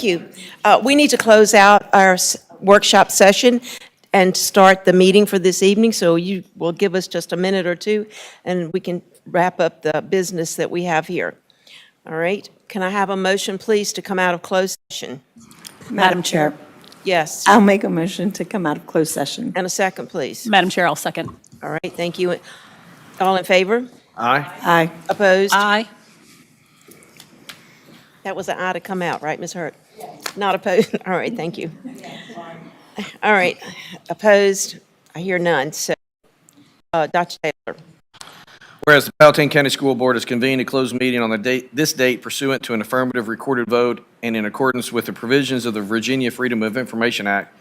you. We need to close out our workshop session and start the meeting for this evening, so you will give us just a minute or two, and we can wrap up the business that we have here. All right? Can I have a motion, please, to come out of closed session? Madam Chair, Yes. I'll make a motion to come out of closed session. And a second, please. Madam Chair, I'll second. All right, thank you. All in favor? Aye. Aye. Opposed? Aye. That was an aye to come out, right, Ms. Hurt? Not opposed? All right, thank you. All right, opposed? I hear none, so, Dr. Taylor. Whereas the Powhatan County School Board has convened a closed meeting on this date pursuant to an affirmative recorded vote and in accordance with the provisions of the Virginia Freedom of Information Act.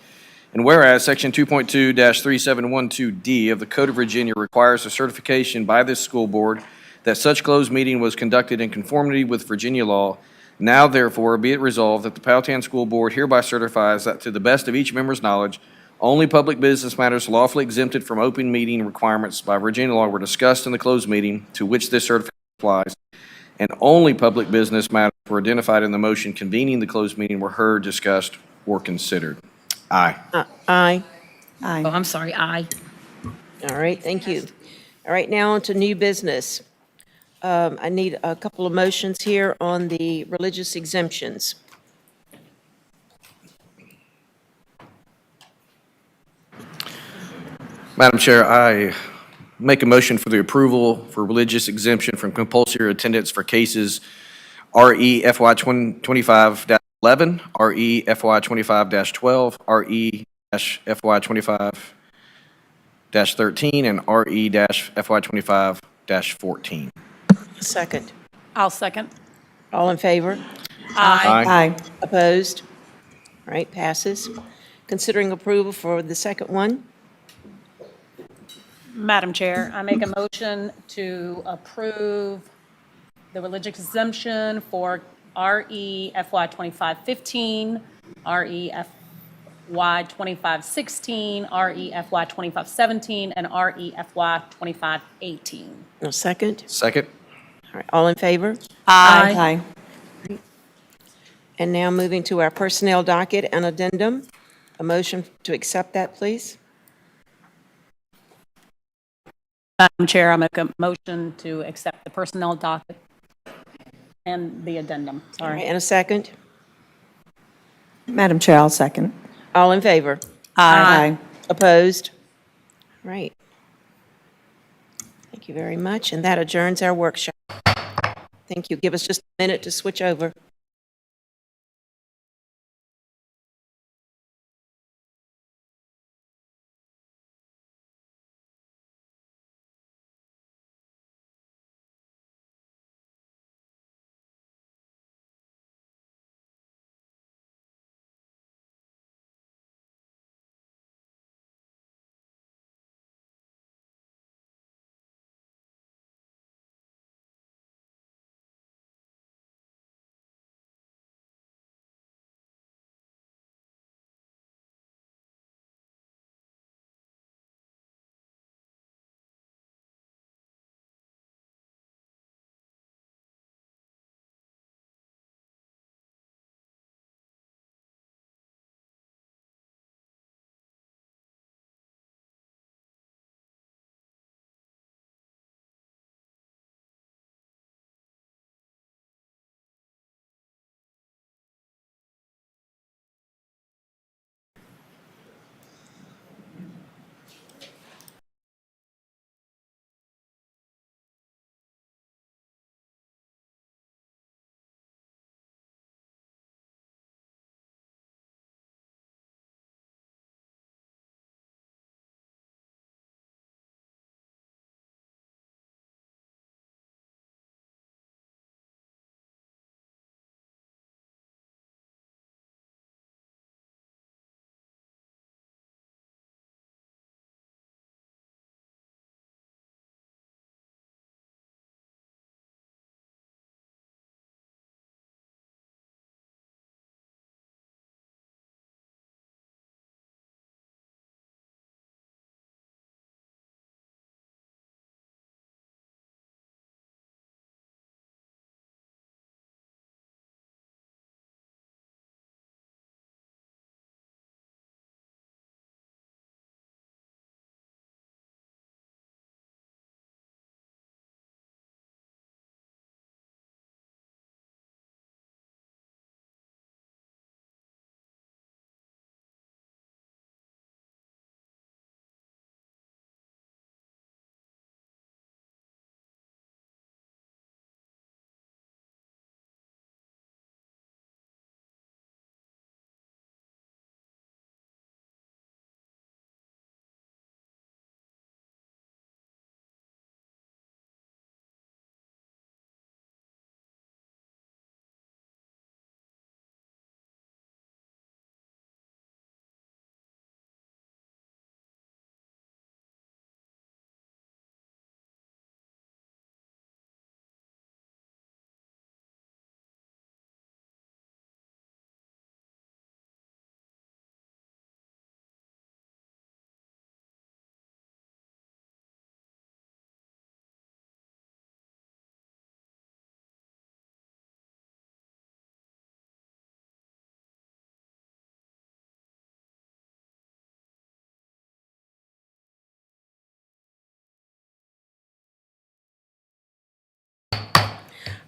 And whereas Section 2.2-3712D of the Code of Virginia requires a certification by this school board that such closed meeting was conducted in conformity with Virginia law, now therefore be it resolved that the Powhatan School Board hereby certifies that to the best of each member's knowledge, only public business matters lawfully exempted from open meeting requirements by Virginia law were discussed in the closed meeting to which this certification applies, and only public business matters were identified in the motion convening the closed meeting were heard, discussed, or considered. Aye. Aye. Aye. Oh, I'm sorry, aye. All right, thank you. All right, now on to new business. I need a couple of motions here on the religious exemptions. Madam Chair, I make a motion for the approval for religious exemption from compulsory attendance for cases RE FY 25-11, RE FY 25-12, RE FY 25-13, and RE FY 25-14. Second. I'll second. All in favor? Aye. Opposed? All right, passes. Considering approval for the second one? Madam Chair, I make a motion to approve the religious exemption for RE FY 2515, RE FY 2516, RE FY 2517, and RE FY 2518. No, second? Second. All right, all in favor? Aye. And now moving to our personnel docket and addendum. A motion to accept that, please? Madam Chair, I make a motion to accept the personnel docket and the addendum. All right, Sorry. and a second? Madam Chair, I'll second. All in favor? Aye. Opposed? Right. Thank you very much, and that adjourns our workshop. Thank you. Give us just a minute to switch over.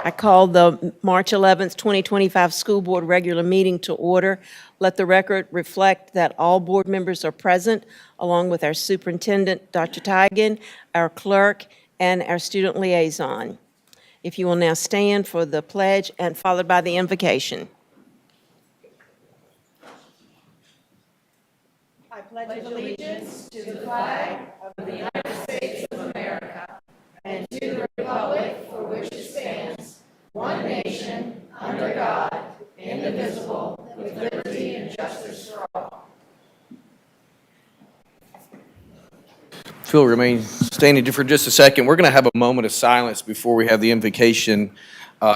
I call the March 11th, 2025 School Board regular meeting to order. Let the record reflect that all board members are present, along with our superintendent, Dr. Tigan, our clerk, and our student liaison. If you will now stand for the pledge and followed by the invocation. If you'll remain standing for just a second, we're going to have a moment of silence before we have the invocation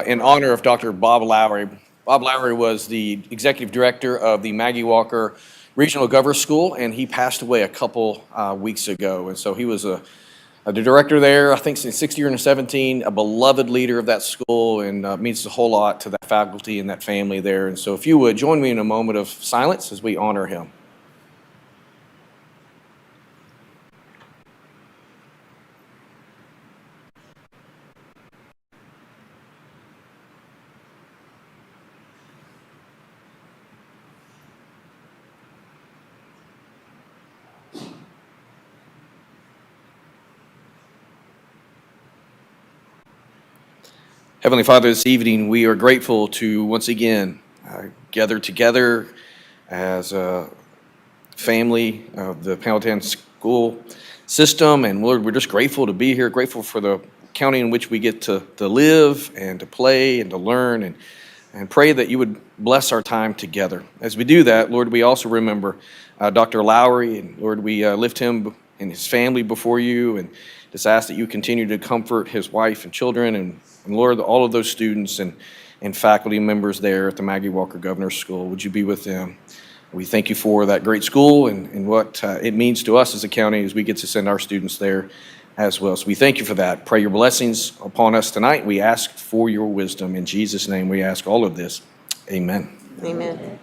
in honor of Dr. Bob Lowry. Bob Lowry was the executive director of the Maggie Walker Regional Governor School, and he passed away a couple weeks ago. And so he was the director there, I think, since 16 or 17, a beloved leader of that school, and means a whole lot to that faculty and that family there. And so if you would join me in a moment of silence as we honor him. Heavenly Father, this evening we are grateful to once again gather together as a family of the Powhatan school system. And Lord, we're just grateful to be here, grateful for the county in which we get to live and to play and to learn, and pray that you would bless our time together. As we do that, Lord, we also remember Dr. Lowry, and Lord, we lift him and his family before you, and just ask that you continue to comfort his wife and children, and Lord, all of those students and faculty members there at the Maggie Walker Governor's School. Would you be with them? We thank you for that great school and what it means to us as a county as we get to send our students there as well. So we thank you for that. Pray your blessings upon us tonight. We ask for your wisdom. In Jesus' name we ask all of this. Amen. Amen.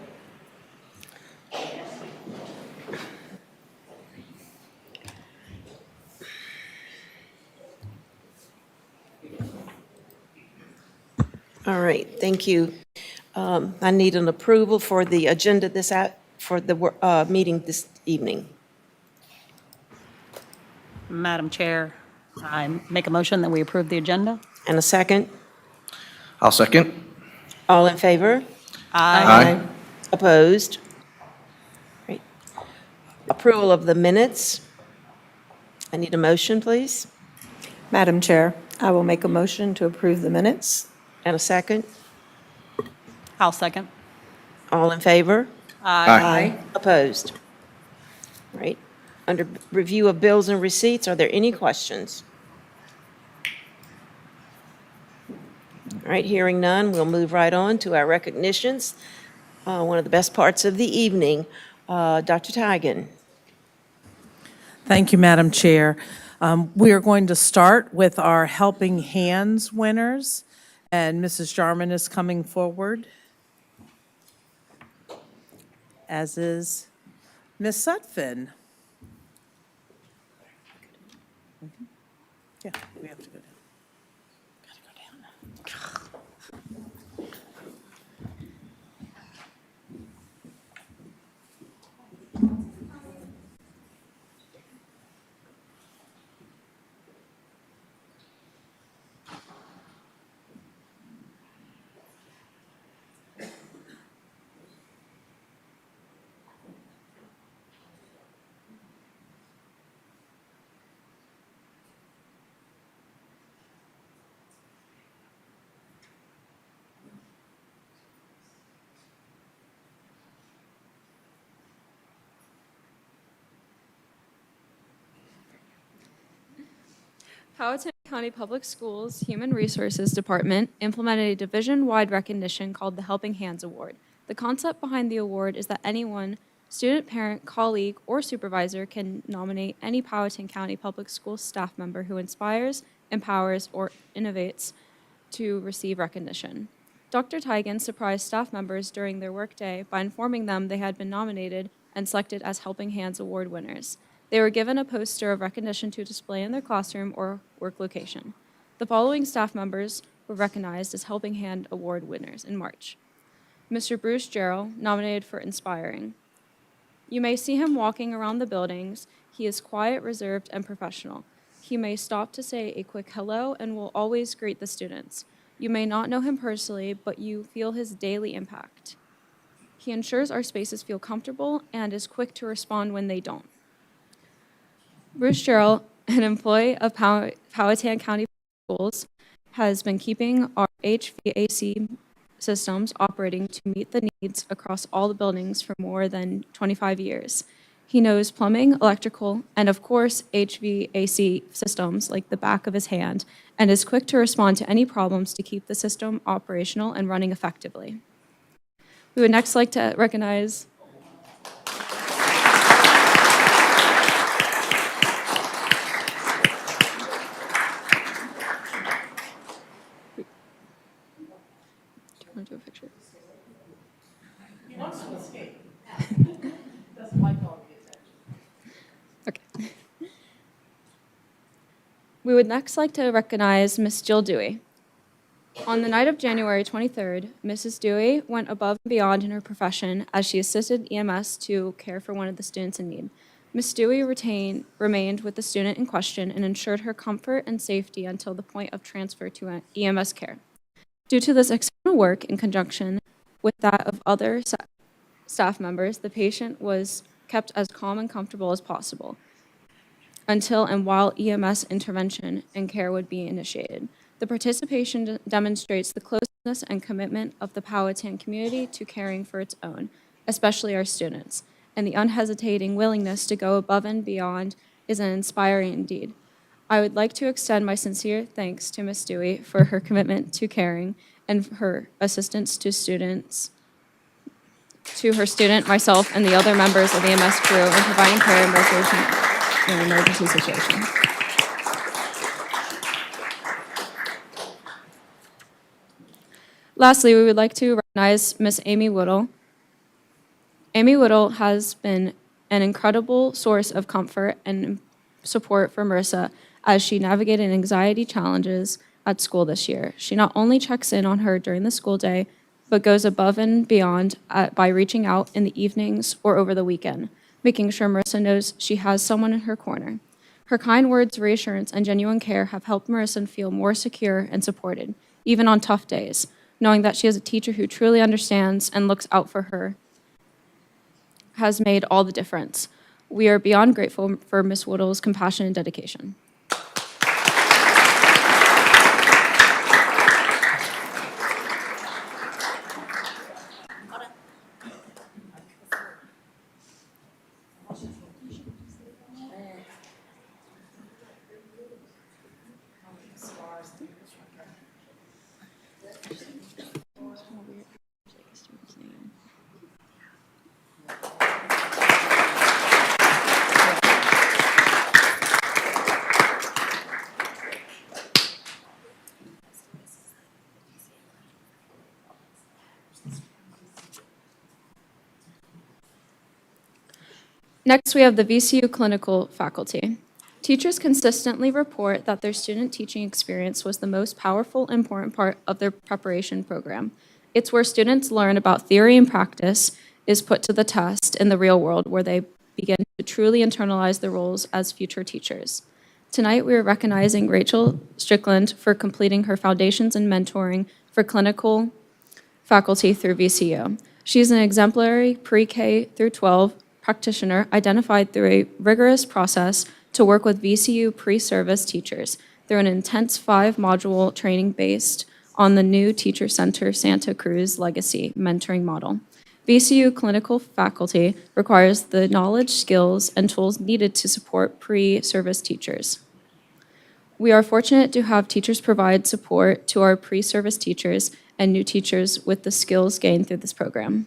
All right, thank you. I need an approval for the agenda for the meeting this evening. Madam Chair, I make a motion that we approve the agenda. And a second? I'll second. All in favor? Aye. Opposed? Great. Approval of the minutes. I need a motion, please. Madam Chair, I will make a motion to approve the minutes. And a second? I'll second. All in favor? Aye. Opposed? Right. Under review of bills and receipts, are there any questions? All right, hearing none, we'll move right on to our recognitions. One of the best parts of the evening. Dr. Tigan. Thank you, Madam Chair. We are going to start with our Helping Hands winners, and Mrs. Jarman is coming forward, as is Ms. Sutphin. Yeah, we have to go down. Gotta go down. Powhatan County Public Schools Human Resources Department implemented a division-wide recognition called the Helping Hands Award. The concept behind the award is that anyone, student, parent, colleague, or supervisor can nominate any Powhatan County Public Schools staff member who inspires, empowers, or innovates to receive recognition. Dr. Tigan surprised staff members during their workday by informing them they had been nominated and selected as Helping Hands Award winners. They were given a poster of recognition to display in their classroom or work location. The following staff members were recognized as Helping Hand Award winners in March. Mr. Bruce Jarrell, nominated for Inspiring. You may see him walking around the buildings. He is quiet, reserved, and professional. He may stop to say a quick hello and will always greet the students. You may not know him personally, but you feel his daily impact. He ensures our spaces feel comfortable and is quick to respond when they don't. Bruce Jarrell, an employee of Powhatan County Schools, has been keeping our HVAC systems operating to meet the needs across all the buildings for more than 25 years. He knows plumbing, electrical, and of course, HVAC systems like the back of his hand, and is quick to respond to any problems to keep the system operational and running effectively. We would next like to recognize Do you want to do a picture? Okay. We would next like to recognize Miss Jill Dewey. On the night of January 23rd, Mrs. Dewey went above and beyond in her profession as she assisted EMS to care for one of the students in need. Miss Dewey remained with the student in question and ensured her comfort and safety until the point of transfer to EMS care. Due to this exceptional work in conjunction with that of other staff members, the patient was kept as calm and comfortable as possible until and while EMS intervention and care would be initiated. The participation demonstrates the closeness and commitment of the Powhatan community to caring for its own, especially our students, and the unhesitating willingness to go above and beyond is an inspiring indeed. I would like to extend my sincere thanks to Ms. Dewey for her commitment to caring and her assistance to students, to her student, myself, and the other members of the EMS crew in providing care and resolution in an emergency situation. Lastly, we would like to recognize Miss Amy Whittle. Amy Whittle has been an incredible source of comfort and support for Marissa as she navigated anxiety challenges at school this year. She not only checks in on her during the school day, but goes above and beyond by reaching out in the evenings or over the weekend, making sure Marissa knows she has someone in her corner. Her kind words, reassurance, and genuine care have helped Marissa feel more secure and supported, even on tough days, knowing that she has a teacher who truly understands and looks out for her has made all the difference. We are beyond grateful for Ms. Whittle's compassion and dedication. Next, we have the VCU clinical faculty. Teachers consistently report that their student teaching experience was the most powerful, important part of their preparation program. It's where students learn about theory and practice is put to the test in the real world, where they begin to truly internalize their roles as future teachers. Tonight, we are recognizing Rachel Strickland for completing her foundations and mentoring for clinical faculty through VCU. She's an exemplary pre-K through 12 practitioner identified through a rigorous process to work with VCU pre-service teachers through an intense 5-module training based on the new Teacher Center Santa Cruz Legacy mentoring model. VCU clinical faculty requires the knowledge, skills, and tools needed to support pre-service teachers. We are fortunate to have teachers provide support to our pre-service teachers and new teachers with the skills gained through this program.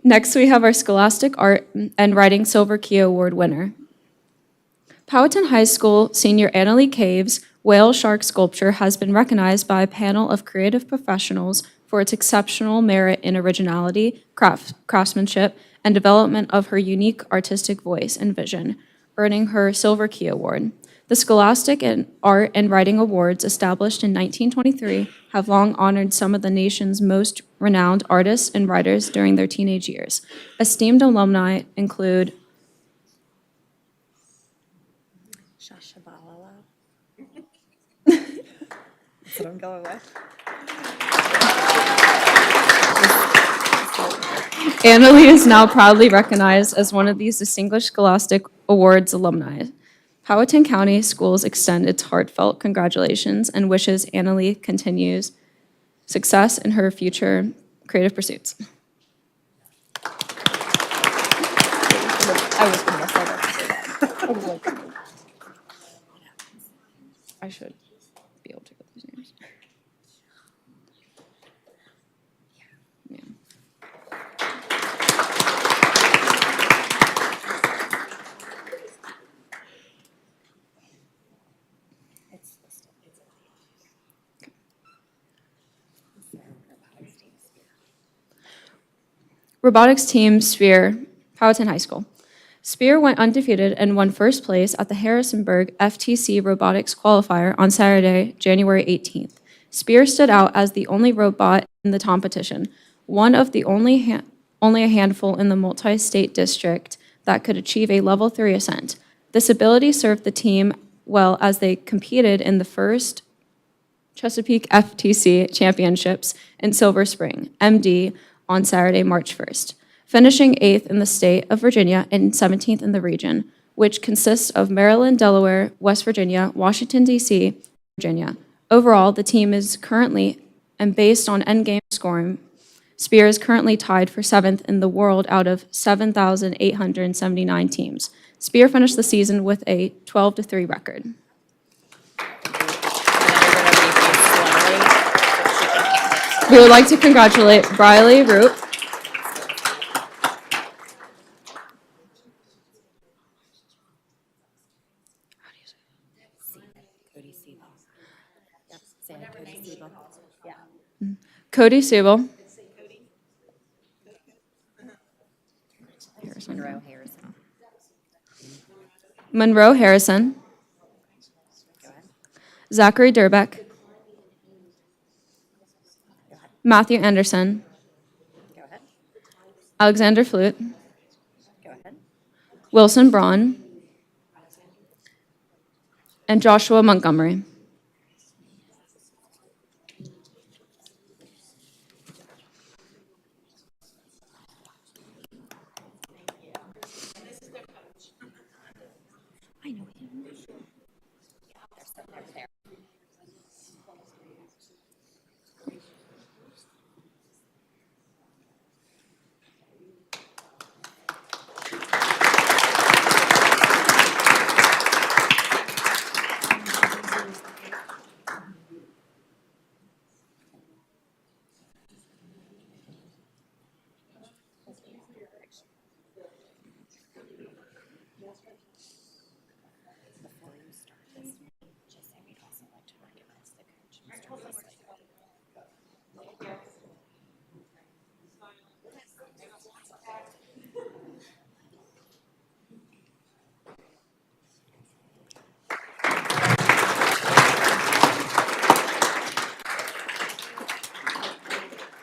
Next, we have our Scholastic Art and Writing Silver Key Award winner. Powhatan High School senior Annalee Caves' whale shark sculpture has been recognized by a panel of creative professionals for its exceptional merit in originality, craftsmanship, and development of her unique artistic voice and vision, earning her Silver Key Award. The Scholastic and Art and Writing Awards, established in 1923, have long honored some of the nation's most renowned artists and writers during their teenage years. Esteemed alumni include That's what I'm going with. Annalee is now proudly recognized as one of these distinguished Scholastic Awards alumni. Powhatan County Schools extend its heartfelt congratulations and wishes Annalee continues success in her future creative pursuits. I was going to say that. I should be able to get these names. Yeah. Robotics team Spear, Powhatan High School. Spear went undefeated and won first place at the Harrisonburg FTC Robotics Qualifier on Saturday, January 18th. Spear stood out as the only robot in the competition, one of the only a handful in the multi-state district that could achieve a level 3 ascent. This ability served the team well as they competed in the first Chesapeake FTC Championships in Silver Spring, MD, on Saturday, March 1st, finishing 8th in the state of Virginia and 17th in the region, which consists of Maryland, Delaware, West Virginia, Washington, D.C., Virginia. Overall, the team is currently, and based on endgame scoring, Spear is currently tied for 7th in the world out of 7,879 teams. Spear finished the season with a 12-3 record. We would like to congratulate Briley Root, Cody Siebel, Monroe Harrison, Zachary Durbeck, Matthew Anderson, Alexander Flute, Wilson Braun, and Joshua Montgomery.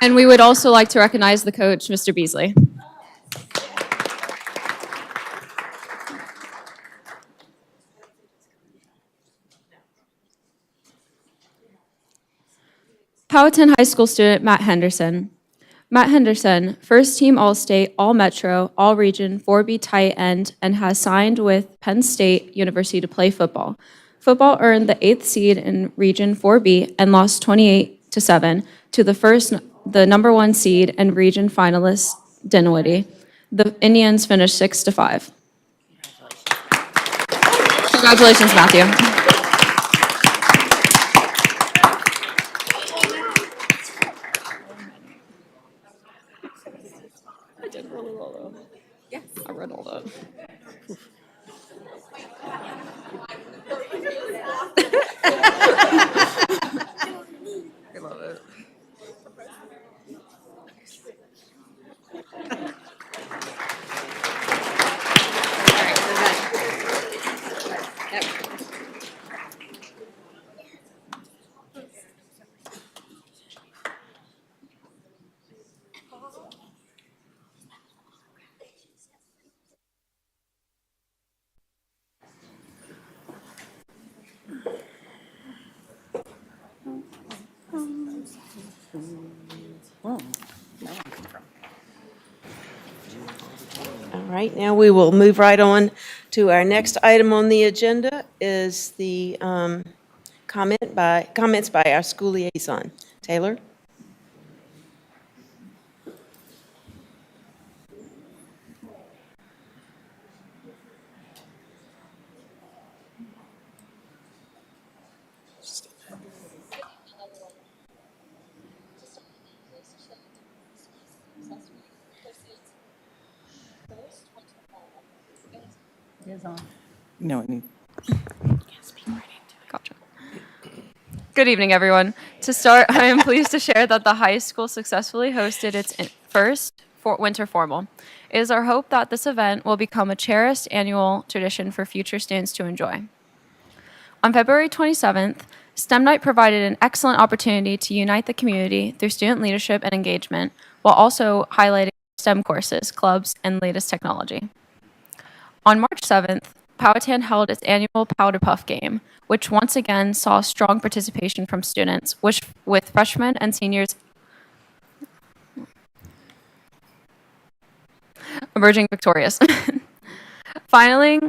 And we would also like to recognize the coach, Mr. Beasley. Powhatan High School student Matt Henderson. Matt Henderson, first team All-State, All-Metro, All-Region, 4B tight end, and has signed with Penn State University to play football. Football earned the 8th seed in Region 4B and lost 28-7 to the number 1 seed and region finalist Dinwiddie. The Indians finished 6-5. Congratulations, Matthew. All right, now we will move right on to our next item on the agenda is the comments by our school liaison. Taylor? No, I need. Gotcha. Good evening, everyone. To start, I am pleased to share that the high school successfully hosted its first winter formal. It is our hope that this event will become a cherished annual tradition for future students to enjoy. On February 27th, STEM Night provided an excellent opportunity to unite the community through student leadership and engagement, while also highlighting STEM courses, clubs, and latest technology. On March 7th, Powhatan held its annual Powder Puff game, which once again saw strong participation from students, with freshmen and seniors emerging victorious. Finally,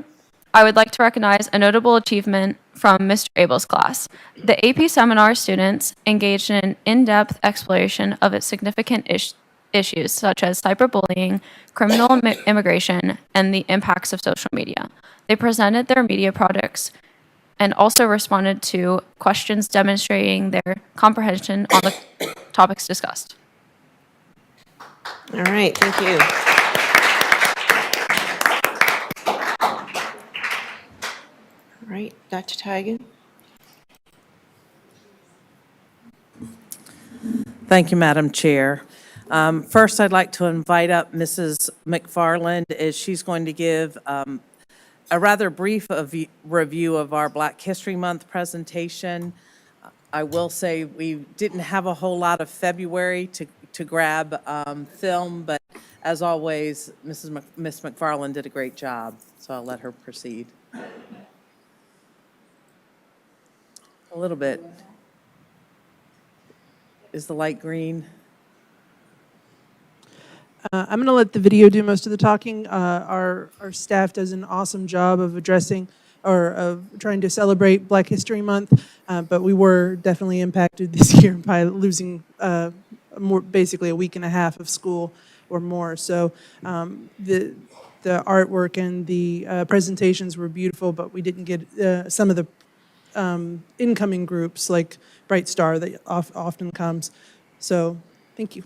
I would like to recognize a notable achievement from Mr. Abel's class. The AP seminar students engaged in an in-depth exploration of its significant issues such as cyberbullying, criminal immigration, and the impacts of social media. They presented their media products and also responded to questions demonstrating their comprehension on the topics discussed. All right, thank you. All right, Dr. Tigan? Thank you, Madam Chair. First, I'd like to invite up Mrs. McFarland, as she's going to give a rather brief review of our Black History Month presentation. I will say we didn't have a whole lot of February to grab film, but as always, Miss McFarland did a great job, so I'll let her proceed. A little bit. Is the light green? I'm going to let the video do most of the talking. Our staff does an awesome job of addressing or of trying to celebrate Black History Month, but we were definitely impacted this year by losing basically a week and a half of school or more. So the artwork and the presentations were beautiful, but we didn't get some of the incoming groups like Bright Star that often comes. So thank you.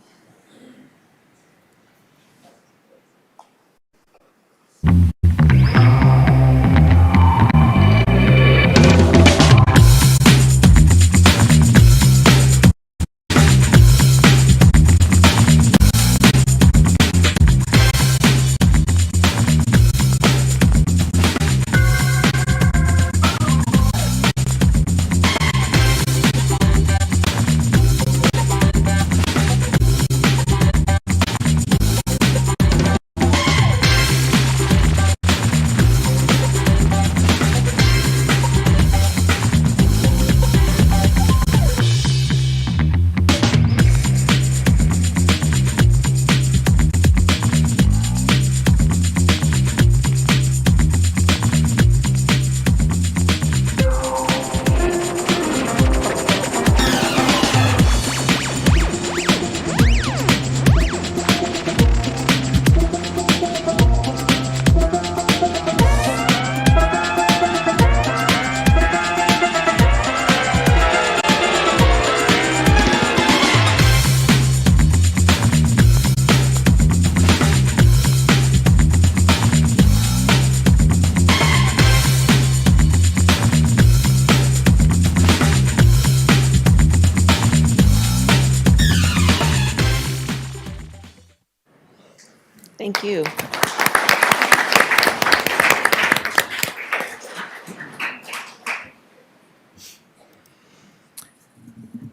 Thank you.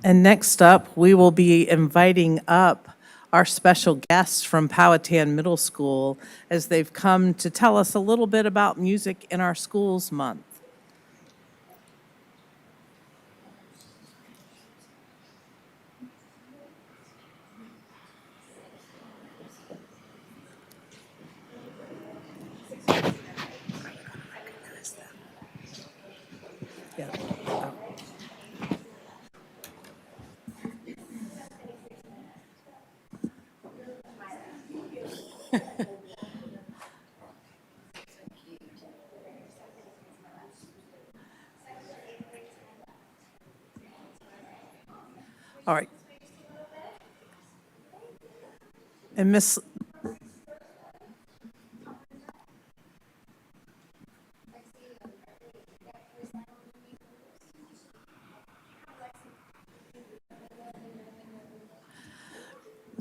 And next up, we will be inviting up our special guests from Powhatan Middle School as they've come to tell us a little bit about Music in Our Schools Month. Yeah. All right.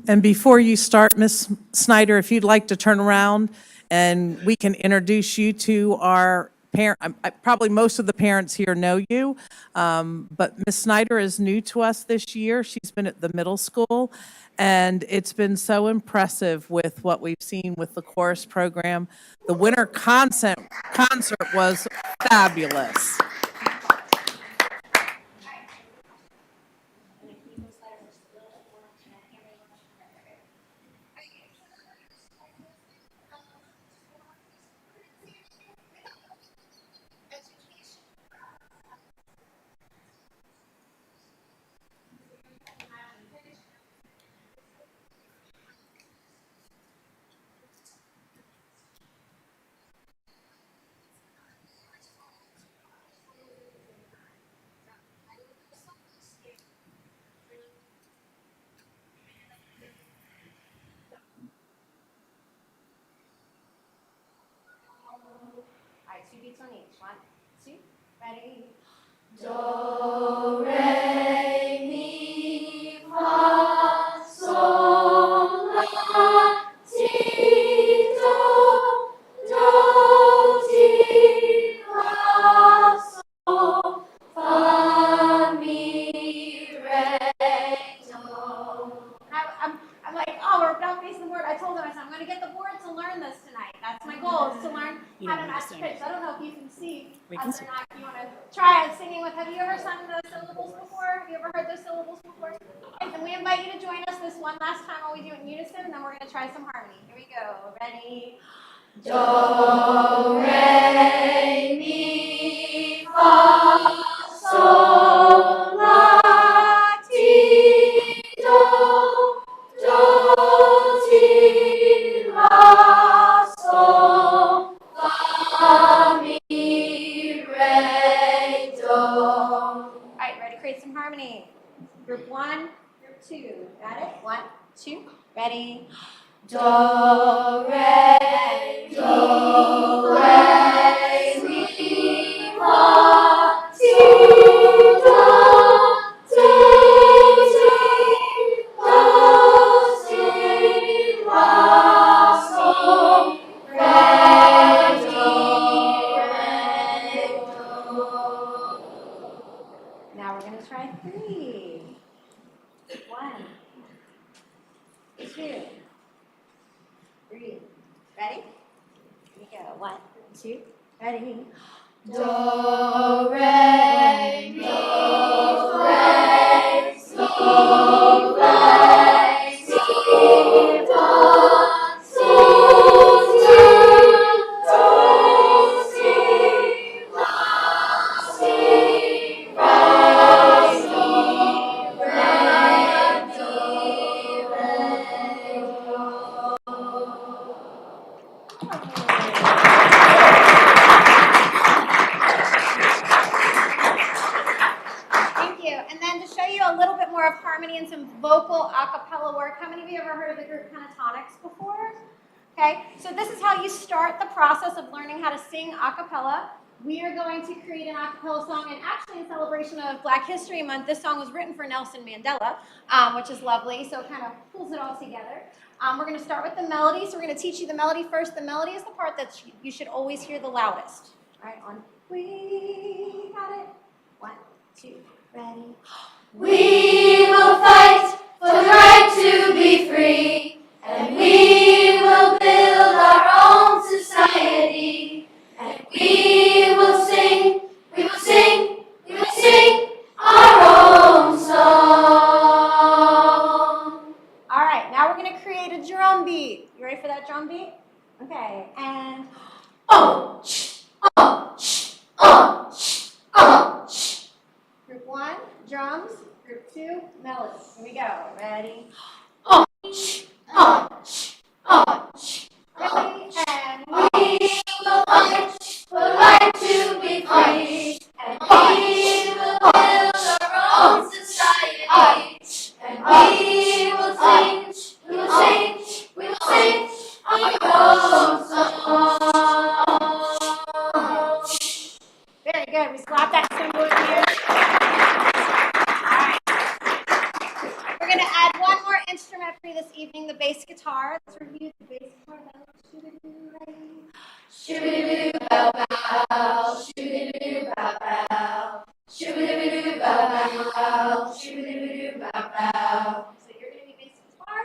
And before you start, Ms. Snyder, if you'd like to turn around and we can introduce you to our parent, probably most of the parents here know you, but Ms. Snyder is new to us this year. She's been at the middle school, and it's been so impressive with what we've seen with the chorus program. The winter concert was fabulous. All right, 2 beats on each. 1, 2, ready? I'm like, oh, we're not facing the board. I told them, I said, I'm going to get the board to learn this tonight. That's my goal, is to learn how to match pitch. I don't know if you can see us or not. If you want to try singing with, have you ever sung those syllables before? Have you ever heard those syllables before? Okay, then we invite you to join us this one last time while we do it in unison, and then we're going to try some harmony. Here we go. Ready? Do, re, mi, fa, sol, la, ti, do. Do, ti, la, sol, fa, mi, re, do. All right, ready? Create some harmony. Group 1, group 2. Got it? 1, 2. Ready? Do, re, mi, fa, si, do, si, la, sol, re, do. Now we're going to try 3. 1, 2, 3. Ready? Here we go. 1, 2. Ready? Do, re, mi, re, si, re, si, do, si, la, si, Thank you. And then to show you a little bit more of harmony and some vocal a cappella work, how many of you ever heard of the group Pentatonics before? Okay, so this is how you start the process of learning how to sing a cappella. we are going to create an a cappella song, and actually in celebration of Black History Month, this song was written for Nelson Mandela, which is lovely, so it kind of pulls it all together. We're going to start with the melody, so we're going to teach you the melody first. The melody is the part that you should always hear the loudest. All right, on we got it. 1, 2, ready. We will fight for the right to be free, and we will build our own society, and we will sing, we will sing, we will sing our own song. All right, now we're going to create a drum beat. You ready for that drum beat? Okay, and Group 1, drums. Group 2, melody. Here we go. Ready? Ready? And we will fight for the right to be free, and we will build our own society, and we will sing, we will sing, we will sing our own song. Very good. We slap that cymbal in here. We're going to add one more instrument for you this evening, the bass guitar. Let's review the bass guitar. Shoo-ba-doo, bow bow, shoo-ba-doo, bow bow, shoo-ba-doo, bow bow, shoo-ba-doo, bow bow. So you're going to be bass guitar,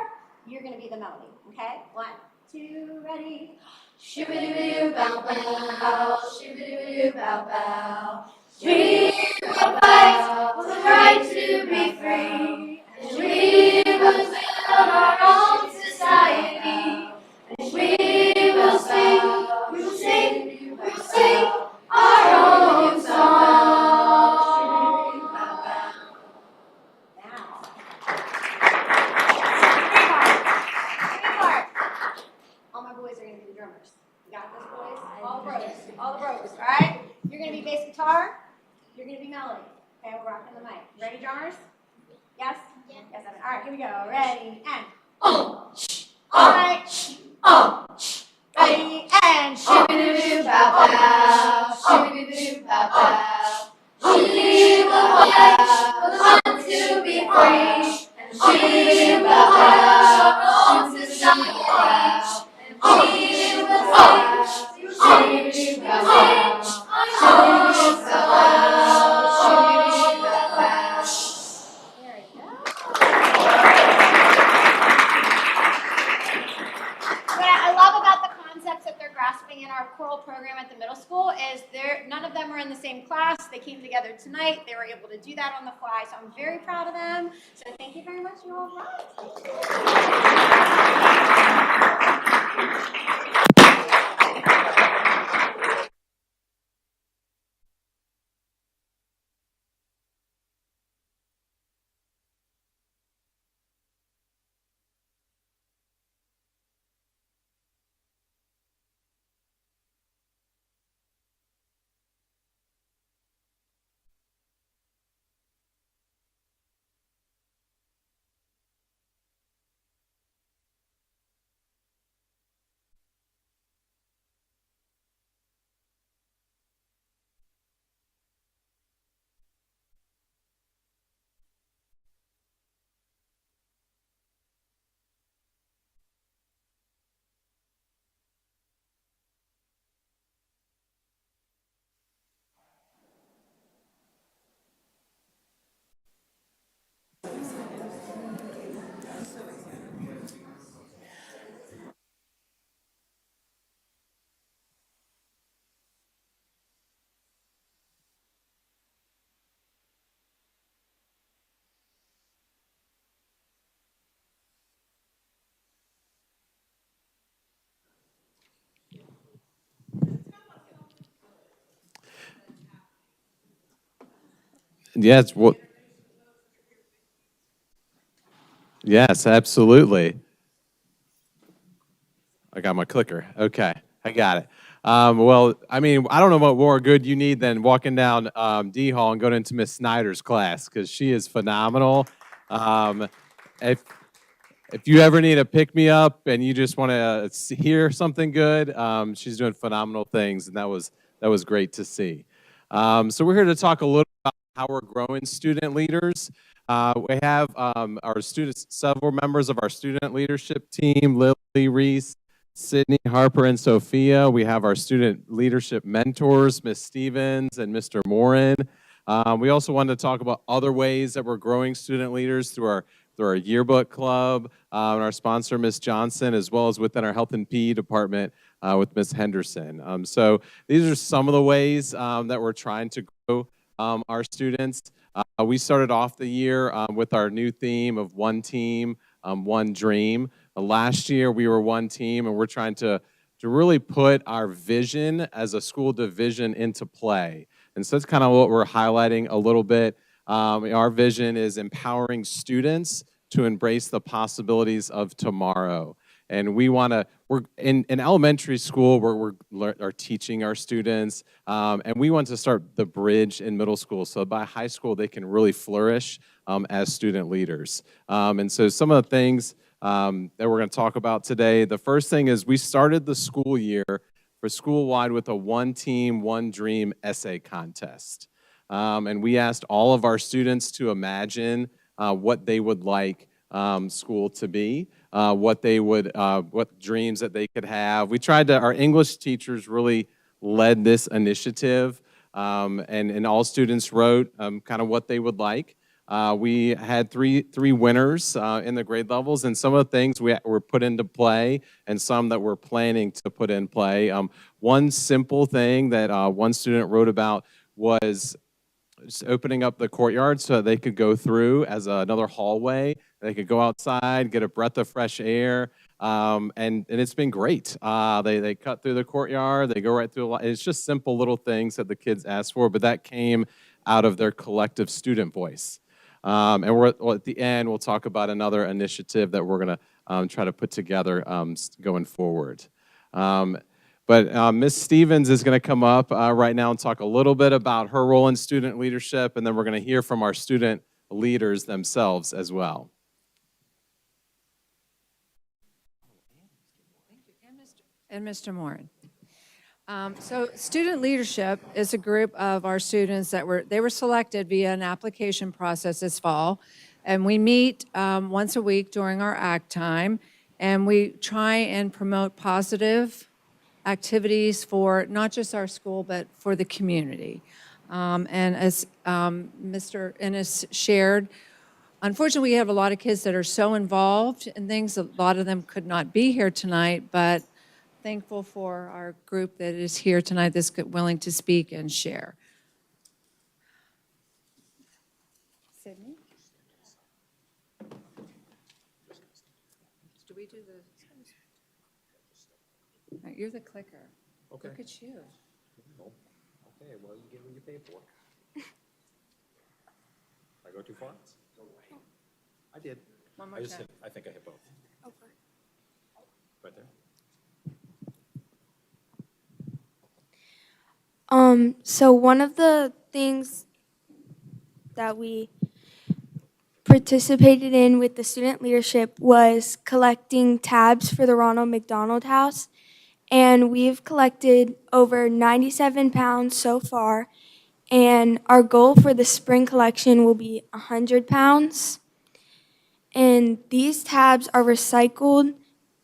you're going to be the melody, okay? 1, 2, ready. Shoo-ba-doo, bow bow, shoo-ba-doo, bow bow. We will fight for the right to be free, and we will build our own society, and we will sing, we will sing, we will sing our own song. Now, second part. All my boys are going to be the drummers. You got this, boys? All the bros. All the bros, all right? You're going to be bass guitar. You're going to be melody. Okay, we're rocking the mic. Ready, drummers? Yes? Yes. Yes. All right, here we go. Ready, and. All right. Ready, and. Shoo-ba-doo, bow bow. Shoo-ba-doo, bow bow. We will fight for the right to be free, and we will build our own society, and we will sing, we will sing, we will sing our own song. What I love about the concepts that they're grasping in our choral program at the middle school is none of them are in the same class. They came together tonight. They were able to do that on the fly, so I'm very proud of them. So thank you very much. You all rock. Yes, well, yes, absolutely. I got my clicker. Okay, I got it. Well, I mean, I don't know what more good you need than walking down D Hall and going into Miss Snyder's class because she is phenomenal. If if you ever need a pick-me-up and you just want to hear something good, she's doing phenomenal things, and that was great to see. So we're here to talk a little about how we're growing student leaders. We have our students, several members of our student leadership team, Lily, Reese, Sydney, Harper, and Sophia. We have our student leadership mentors, Ms. Stevens and Mr. Morin. We also wanted to talk about other ways that we're growing student leaders through our yearbook club, and our sponsor, Ms. Johnson, as well as within our health and PE department with Ms. Henderson. So these are some of the ways that we're trying to grow our students. We started off the year with our new theme of one team, one dream. Last year we were one team, and we're trying to really put our vision as a school division into play. And so that's kind of what we're highlighting a little bit. Our vision is empowering students to embrace the possibilities of tomorrow. And we're in elementary school, we're teaching our students, and we want to start the bridge in middle school. So by high school, they can really flourish as student leaders. And so some of the things that we're going to talk about today, the first thing is we started the school year for school-wide with a one team, one dream essay contest. And we asked all of our students to imagine what they would like school to be, what dreams that they could have. We tried to, our English teachers really led this initiative, and all students wrote kind of what they would like. We had three winners in the grade levels, and some of the things were put into play and some that we're planning to put in play. One simple thing that one student wrote about was just opening up the courtyard so they could go through as another hallway. They could go outside, get a breath of fresh air, and it's been great. They cut through the courtyard, they go right through. It's just simple little things that the kids asked for, but that came out of their collective student voice. And at the end, we'll talk about another initiative that we're going to try to put together going forward. But Ms. Stevens is going to come up right now and talk a little bit about her role in student leadership, and then we're going to hear from our student leaders themselves as well. And Mr. Morin. So student leadership is a group of our students that were selected via an application process this fall. And we meet once a week during our ACT time, and we try and promote positive activities for not just our school, but for the community. And as Mr. Ennis shared, unfortunately, we have a lot of kids that are so involved in things, a lot of them could not be here tonight, but thankful for our group that is here tonight that's willing to speak and share. Sydney? Do we do the... Right, you're the clicker. Okay. Look at you. Okay, well, you get what you pay for. I go too far? I did. One more time. I think I hit both. Okay. Right there. So one of the things that we participated in with the student leadership was collecting tabs for the Ronald McDonald House. And we've collected over 97 pounds so far. And our goal for the spring collection will be 100 pounds. And these tabs are recycled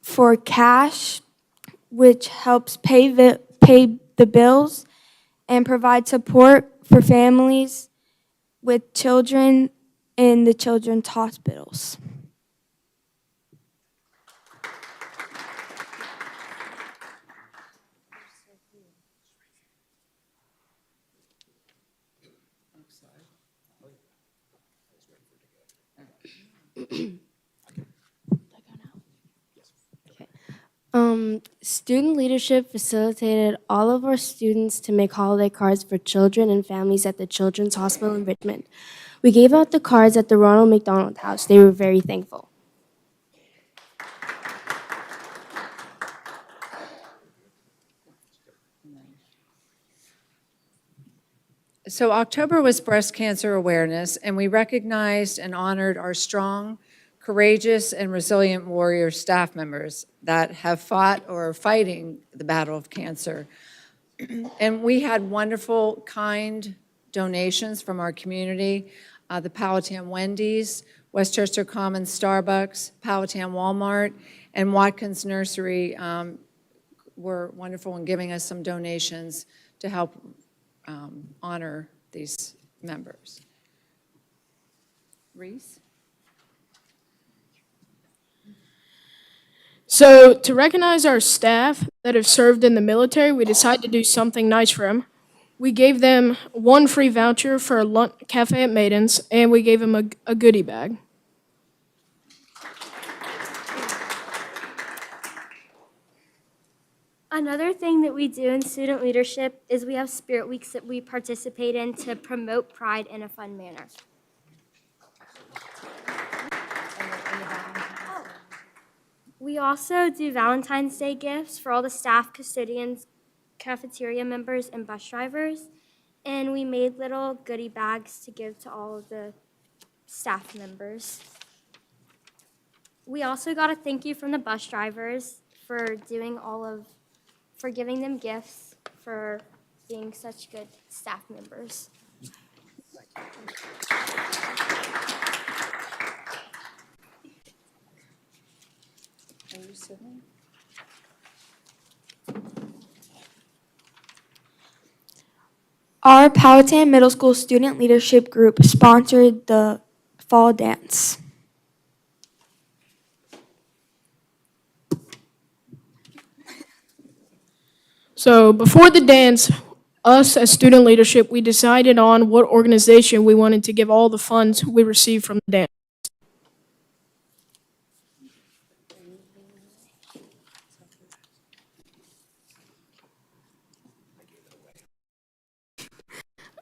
for cash, which helps pay the bills and provide support for families with children in the children's hospitals. Student leadership facilitated all of our students to make holiday cards for children and families at the Children's Hospital in Richmond. We gave out the cards at the Ronald McDonald House. They were very thankful. So October was Breast Cancer Awareness, and we recognized and honored our strong, courageous and resilient warrior staff members that have fought or are fighting the battle of cancer. And we had wonderful, kind donations from our community. The Powhatan Wendy's, Westchester Commons Starbucks, Powhatan Walmart, and Watkins Nursery were wonderful in giving us some donations to help honor these members. Reese? So, to recognize our staff that have served in the military, we decided to do something nice for them. We gave them one free voucher for a lunch cafe at Maiden's, and we gave them a goodie bag. Another thing that we do in student leadership is we have spirit weeks that we participate in to promote pride in a fun manner. We also do Valentine's Day gifts for all the staff, custodians, cafeteria members, and bus drivers. And we made little goodie bags to give to all of the staff members. We also got a thank you from the bus drivers for giving them gifts, for being such good staff members. Our Powhatan Middle School Student Leadership Group sponsored the fall dance. So, before the dance, us as student leadership, we decided on what organization we wanted to give all the funds we received from the dance.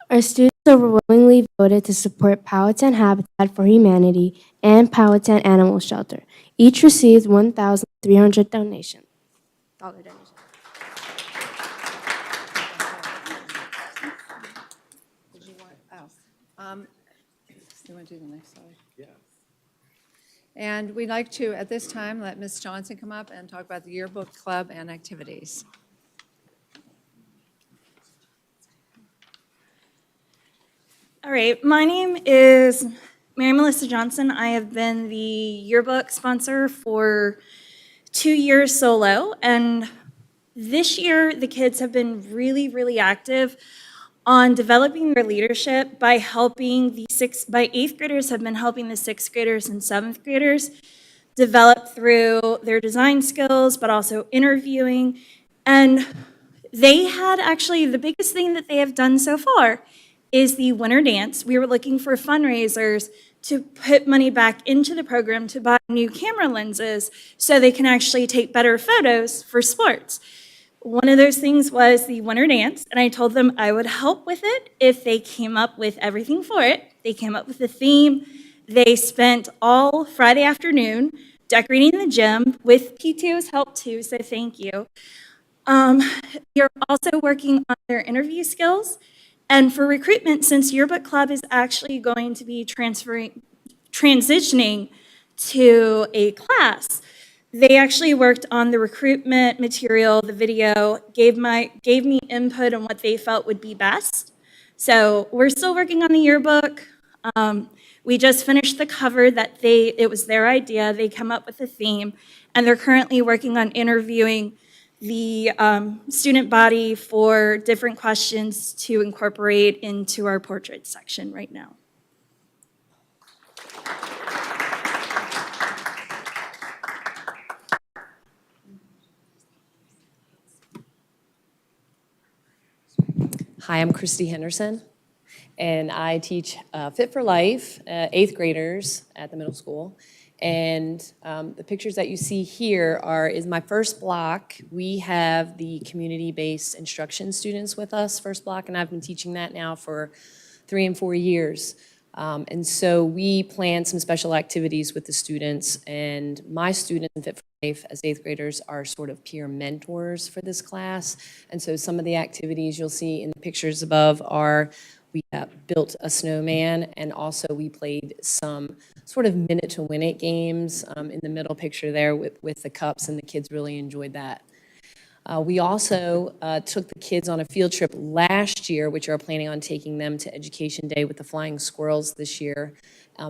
Our students overwhelmingly voted to support Powhatan Habitat for Humanity and Powhatan Animal Shelter. Each received $1,300 donation. Did you want, you want to do the next slide? Yeah. And we'd like to, at this time, let Ms. Johnson come up and talk about the yearbook club and activities. All right, my name is Mary Melissa Johnson. I have been the yearbook sponsor for 2 years solo, and this year the kids have been really, really active on developing their leadership by helping by 8th graders have been helping the 6th graders and 7th graders develop through their design skills, but also interviewing. And they had actually, the biggest thing that they have done so far is the winter dance. We were looking for fundraisers to put money back into the program to buy new camera lenses so they can actually take better photos for sports. One of those things was the winter dance, and I told them I would help with it if they came up with everything for it. They came up with the theme. They spent all Friday afternoon decorating the gym with PTO's help too, so thank you. You're also working on their interview skills. And for recruitment, since Yearbook Club is actually going to be transitioning to a class, they actually worked on the recruitment material, the video, gave me input on what they felt would be best. So we're still working on the yearbook. We just finished the cover that it was their idea. They come up with a theme, and they're currently working on interviewing the student body for different questions to incorporate into our portrait section right now. Hi, I'm Christy Henderson, and I teach Fit for Life, 8th graders at the middle school. And the pictures that you see here is my first block. We have the community-based instruction students with us, first block, and I've been teaching that now for 3 and 4 years. And so we plan some special activities with the students, and my students in Fit for Life as 8th graders are sort of peer mentors for this class. And so some of the activities you'll see in the pictures above are we built a snowman, and also we played some sort of minute to win it games in the middle picture there with the cups, and the kids really enjoyed that. We also took the kids on a field trip last year, which are planning on taking them to Education Day with the Flying Squirrels this year.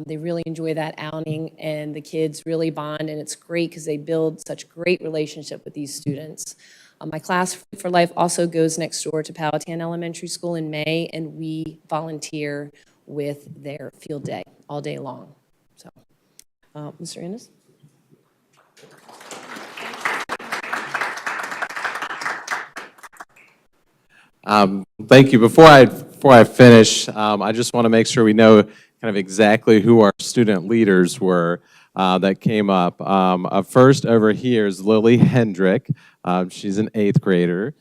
They really enjoy that outing, and the kids really bond, and it's great because they build such great relationship with these students. My class for life also goes next door to Powhatan Elementary School in May, and we volunteer with their field day all day long. So, Mr. Ennis? Thank you. Before I finish, I just want to make sure we know kind of exactly who our student leaders were that came up. First over here is Lily Hendrick. She's an 8th grader.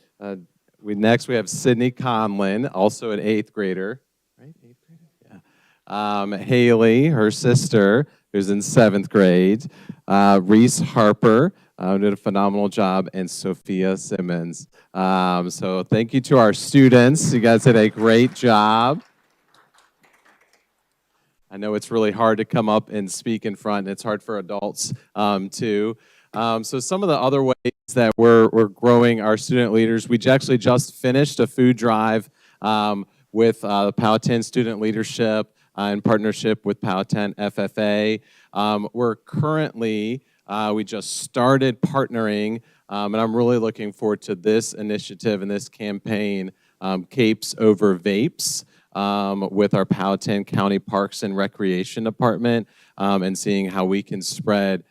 Next we have Sydney Conlin, also an 8th grader. Right, 8th grader? Yeah. Haley, her sister, who's in 7th grade. Reese Harper. Did a phenomenal job, and Sophia Simmons. So thank you to our students. You guys did a great job. I know it's really hard to come up and speak in front, and it's hard for adults too. So some of the other ways that we're growing our student leaders, we actually just finished a food drive with Powhatan Student Leadership in partnership with Powhatan FFA. We're currently we just started partnering, and I'm really looking forward to this initiative and this campaign, Capes Over Vapes, with our Powhatan County Parks and Recreation Department, and seeing how we can spread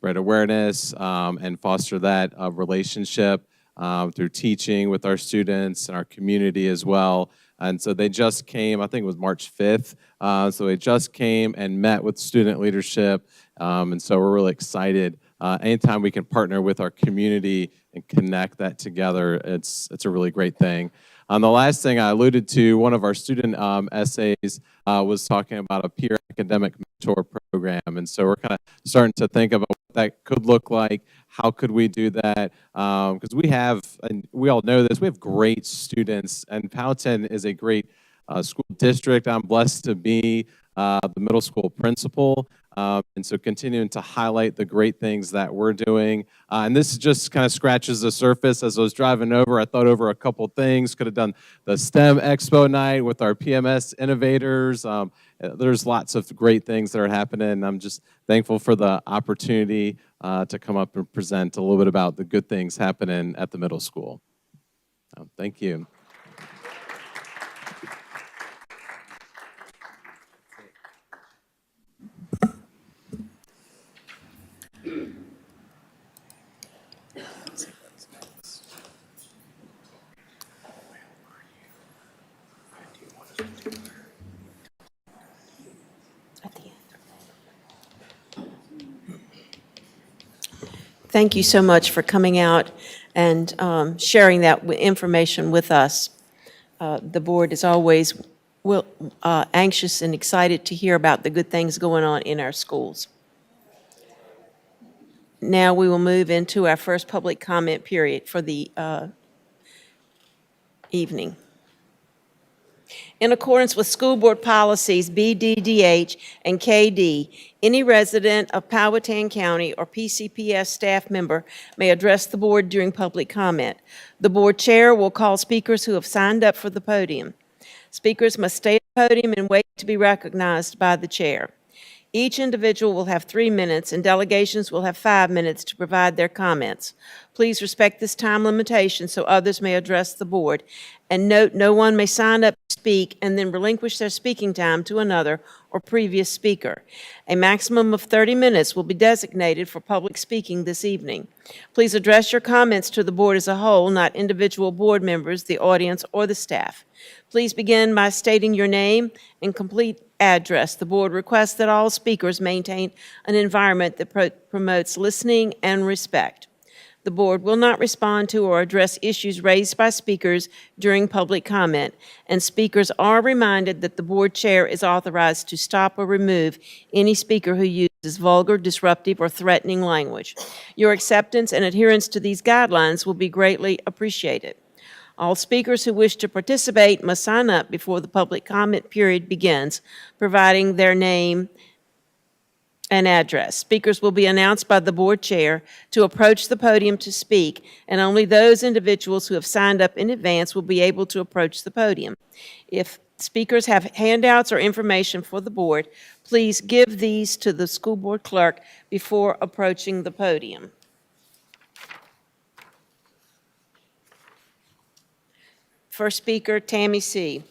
awareness and foster that relationship through teaching with our students and our community as well. And so they just came, I think it was March 5th, so they just came and met with student leadership, and so we're really excited. Anytime we can partner with our community and connect that together, it's a really great thing. The last thing I alluded to, one of our student essays was talking about a peer academic mentor program, and so we're kind of starting to think about what that could look like. How could we do that? Because we have, and we all know this, we have great students, and Powhatan is a great school district. I'm blessed to be the middle school principal, and so continuing to highlight the great things that we're doing. And this just kind of scratches the surface. As I was driving over, I thought over a couple things. Could have done the STEM Expo night with our PMS innovators. There's lots of great things that are happening. I'm just thankful for the opportunity to come up and present a little bit about the good things happening at the middle school. Thank you. Thank you so much for coming out and sharing that information with us. The board is always anxious and excited to hear about the good things going on in our schools. Now we will move into our first public comment period for the evening. In accordance with school board policies BDDH and KD, any resident of Powhatan County or PCPS staff member may address the board during public comment. The board chair will call speakers who have signed up for the podium. Speakers must stay at the podium and wait to be recognized by the chair. Each individual will have 3 minutes, and delegations will have 5 minutes to provide their comments. Please respect this time limitation so others may address the board. And note, no one may sign up to speak and then relinquish their speaking time to another or previous speaker. A maximum of 30 minutes will be designated for public speaking this evening. Please address your comments to the board as a whole, not individual board members, the audience, or the staff. Please begin by stating your name and complete address. The board requests that all speakers maintain an environment that promotes listening and respect. The board will not respond to or address issues raised by speakers during public comment, and speakers are reminded that the board chair is authorized to stop or remove any speaker who uses vulgar, disruptive, or threatening language. Your acceptance and adherence to these guidelines will be greatly appreciated. All speakers who wish to participate must sign up before the public comment period begins, providing their name and address. Speakers will be announced by the board chair to approach the podium to speak, and only those individuals who have signed up in advance will be able to approach the podium. If speakers have handouts or information for the board, please give these to the school board clerk before approaching the podium. First speaker, Tammy C.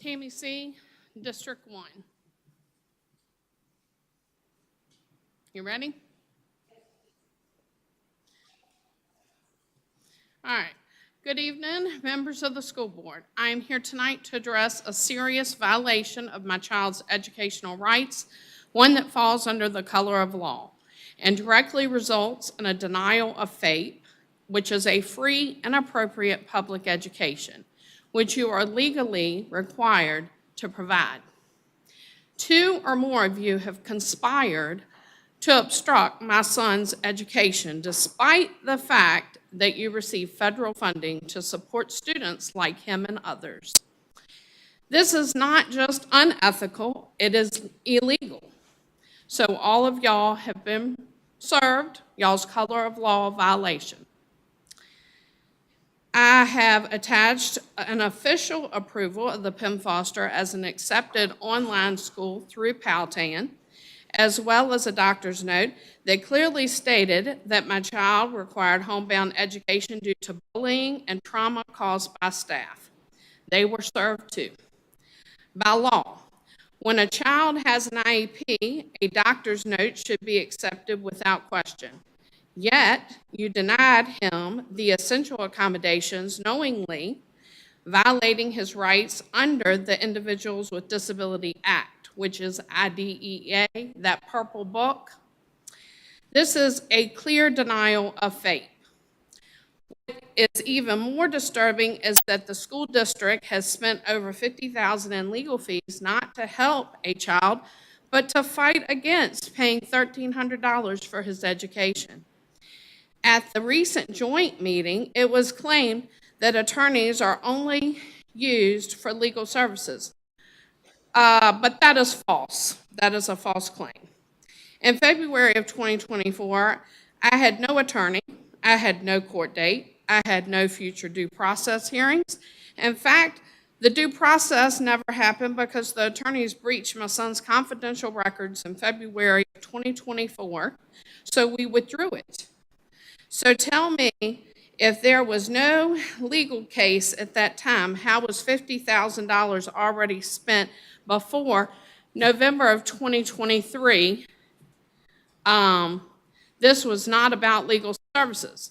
Tammy C., District 1. You ready? All right. Good evening, members of the school board. I am here tonight to address a serious violation of my child's educational rights, one that falls under the color of law, and directly results in a denial of FAPE, which is a free and appropriate public education, which you are legally required to provide. 2 or more of you have conspired to obstruct my son's education, despite the fact that you receive federal funding to support students like him and others. This is not just unethical, it is illegal. So all of y'all have been served y'all's color of law violation. I have attached an official approval of the Penn Foster as an accepted online school through Powhatan, as well as a doctor's note that clearly stated that my child required homebound education due to bullying and trauma caused by staff. They were served too. By law, when a child has an IEP, a doctor's note should be accepted without question. Yet, you denied him the essential accommodations knowingly, violating his rights under the Individuals with Disability Act, which is IDEA, that purple book. This is a clear denial of FAPE. What is even more disturbing is that the school district has spent over $50,000 in legal fees not to help a child, but to fight against paying $1,300 for his education. At the recent joint meeting, it was claimed that attorneys are only used for legal services. But that is false. That is a false claim. In February of 2024, I had no attorney, I had no court date, I had no future due process hearings. In fact, the due process never happened because the attorneys breached my son's confidential records in February of 2024, so we withdrew it. So tell me, if there was no legal case at that time, how was $50,000 already spent before November of 2023? This was not about legal services.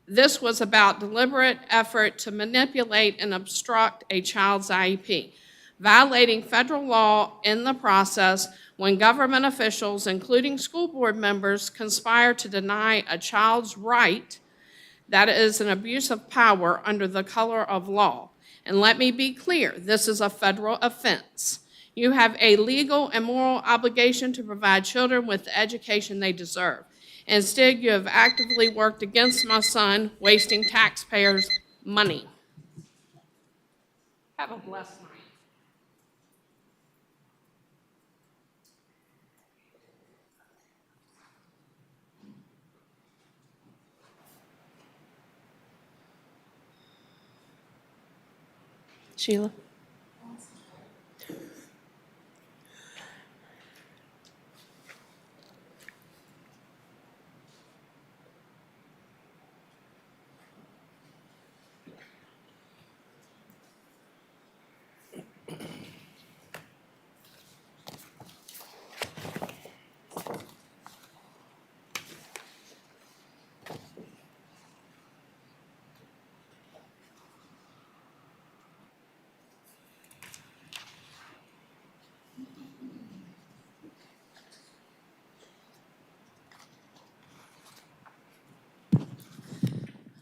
This was about deliberate effort to manipulate and obstruct a child's IEP, violating federal law in the process when government officials, including school board members, conspire to deny a child's right. That is an abuse of power under the color of law. And let me be clear, this is a federal offense. You have a legal and moral obligation to provide children with the education they deserve. Instead, you have actively worked against my son, wasting taxpayers' money. Have a blessed night. Sheila?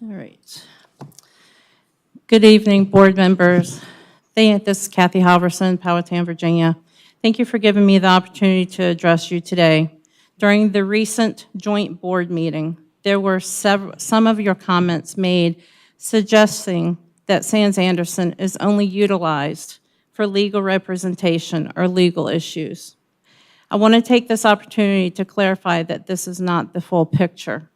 All right. Good evening, board members. This is Kathy Halverson, Powhatan, Virginia. Thank you for giving me the opportunity to address you today. During the recent joint board meeting, there were some of your comments made suggesting that Sands Anderson is only utilized for legal representation or legal issues. I want to take this opportunity to clarify that this is not the full picture.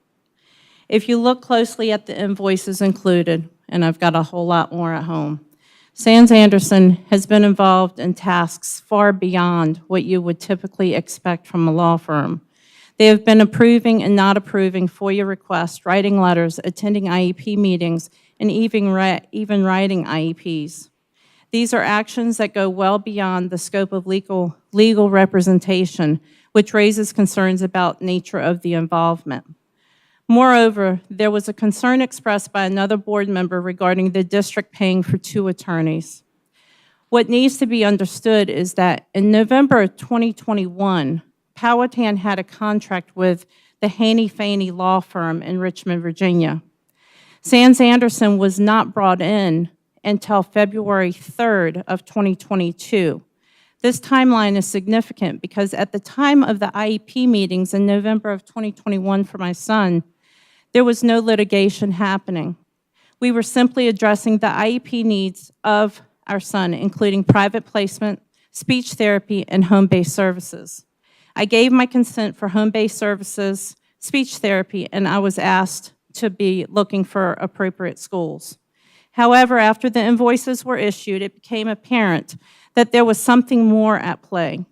If you look closely at the invoices included, and I've got a whole lot more at home, Sands Anderson has been involved in tasks far beyond what you would typically expect from a law firm. They have been approving and not approving FOIA requests, writing letters, attending IEP meetings, and even writing IEPs. These are actions that go well beyond the scope of legal representation, which raises concerns about nature of the involvement. Moreover, there was a concern expressed by another board member regarding the district paying for 2 attorneys. What needs to be understood is that in November of 2021, Powhatan had a contract with the Haney Faney law firm in Richmond, Virginia. Sands Anderson was not brought in until February 3rd of 2022. This timeline is significant because at the time of the IEP meetings in November of 2021 for my son, there was no litigation happening. We were simply addressing the IEP needs of our son, including private placement, speech therapy, and home-based services. I gave my consent for home-based services, speech therapy, and I was asked to be looking for appropriate schools. However, after the invoices were issued, it became apparent that there was something more at play.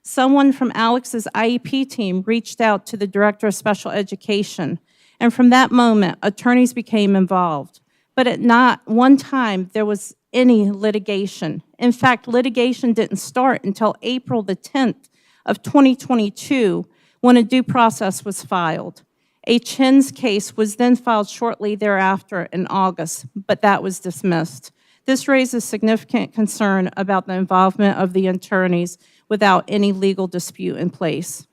Someone from Alex's IEP team reached out to the Director of Special Education, and from that moment, attorneys became involved. But at not one time there was any litigation. In fact, litigation didn't start until April the 10th of 2022 when a due process was filed. A Chin's case was then filed shortly thereafter in August, but that was dismissed. This raises significant concern about the involvement of the attorneys without any legal dispute in place.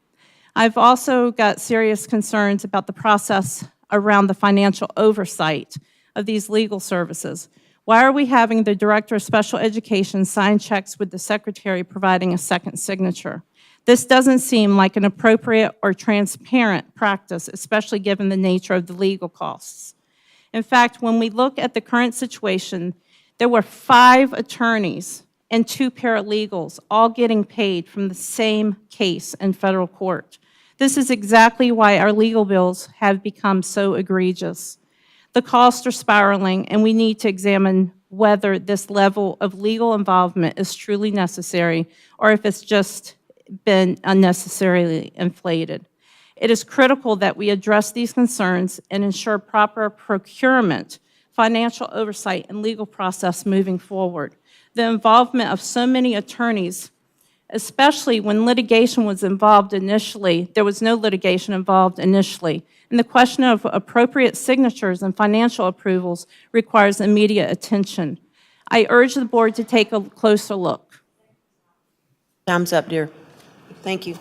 I've also got serious concerns about the process around the financial oversight of these legal services. Why are we having the Director of Special Education sign checks with the Secretary providing a second signature? This doesn't seem like an appropriate or transparent practice, especially given the nature of the legal costs. In fact, when we look at the current situation, there were 5 attorneys and 2 paralegals all getting paid from the same case in federal court. This is exactly why our legal bills have become so egregious. The costs are spiraling, and we need to examine whether this level of legal involvement is truly necessary or if it's just been unnecessarily inflated. It is critical that we address these concerns and ensure proper procurement, financial oversight, and legal process moving forward. The involvement of so many attorneys, especially when litigation was involved initially, there was no litigation involved initially, and the question of appropriate signatures and financial approvals requires immediate attention. I urge the board to take a closer look. Time's up, dear. Thank you.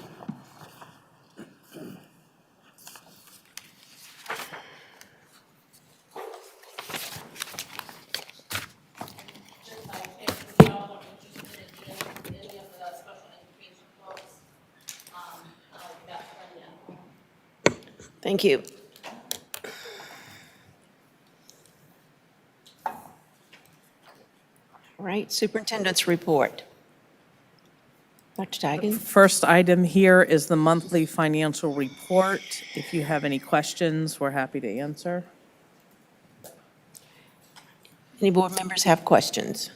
Thank you. All right, Superintendent's report. Dr. Tigan? First item here is the monthly financial report. If you have any questions, we're happy to answer. Any board members have questions?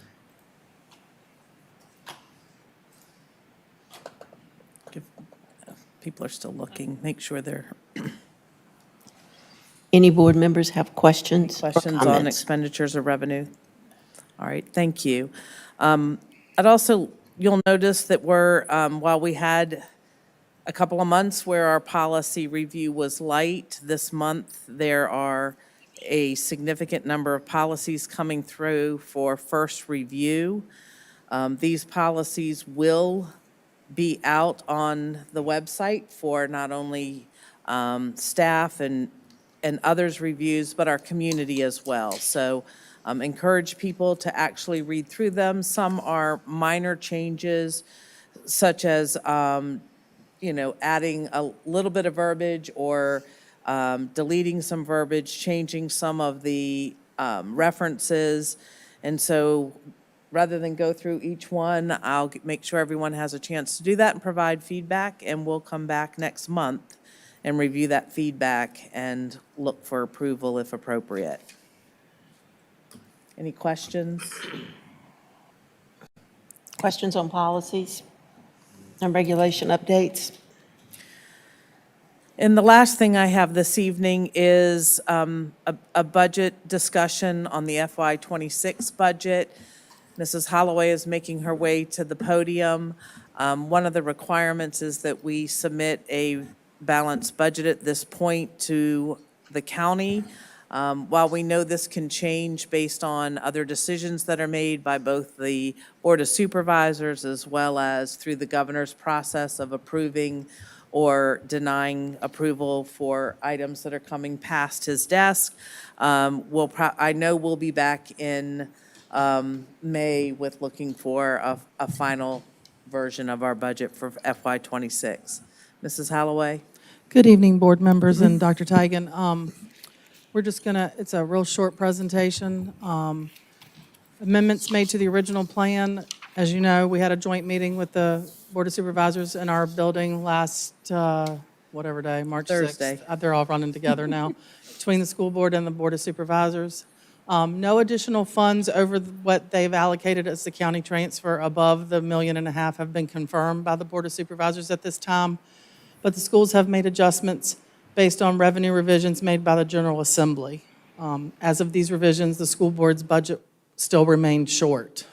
People are still looking. Make sure they're Any board members have questions or questions on comments? expenditures or revenue. All right, thank you. I'd also, you'll notice that we're, while we had a couple of months where our policy review was light, this month there are a significant number of policies coming through for first review. These policies will be out on the website for not only staff and and others' reviews, but our community as well. So encourage people to actually read through them. Some are minor changes, such as, adding a little bit of verbiage or deleting some verbiage, changing some of the references. And so rather than go through each one, I'll make sure everyone has a chance to do that and provide feedback, and we'll come back next month and review that feedback and look for approval if appropriate. Any questions? Questions on policies and regulation updates? And the last thing I have this evening is a budget discussion on the FY26 budget. Mrs. Holloway is making her way to the podium. One of the requirements is that we submit a balanced budget at this point to the county. While we know this can change based on other decisions that are made by both the Board of Supervisors as well as through the governor's process of approving or denying approval for items that are coming past his desk, I know we'll be back in May with looking for a final version of our budget for FY26. Mrs. Holloway? Good evening, board members and Dr. Tigan. We're just gonna, it's a real short presentation. Amendments made to the original plan. As you know, we had a joint meeting with the Board of Supervisors in our building last, whatever day, March 6th. Thursday. They're all running together now, between the school board and the Board of Supervisors. No additional funds over what they've allocated as the county transfer above the $1.5 million have been confirmed by the Board of Supervisors at this time. But the schools have made adjustments based on revenue revisions made by the General Assembly. As of these revisions, the school board's budget still remained short.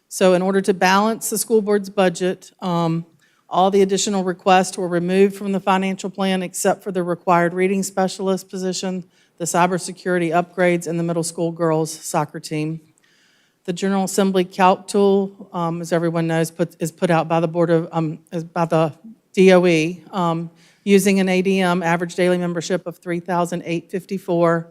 So in order to balance the school board's budget, all the additional requests were removed from the financial plan except for the required reading specialist position, the cybersecurity upgrades, and the middle school girls soccer team. The General Assembly calc tool, as everyone knows, is put out by the by the DOE, using an ADM, average daily membership of 3,854.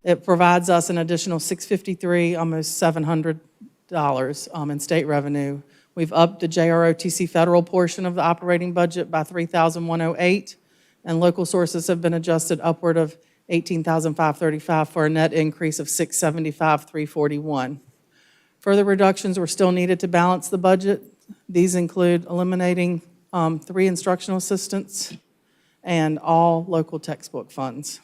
It provides us an additional $653, almost $700 in state revenue. We've upped the JROTC federal portion of the operating budget by $3,108, and local sources have been adjusted upward of $18,535 for a net increase of $675,341. Further reductions were still needed to balance the budget. These include eliminating 3 instructional assistants and all local textbook funds.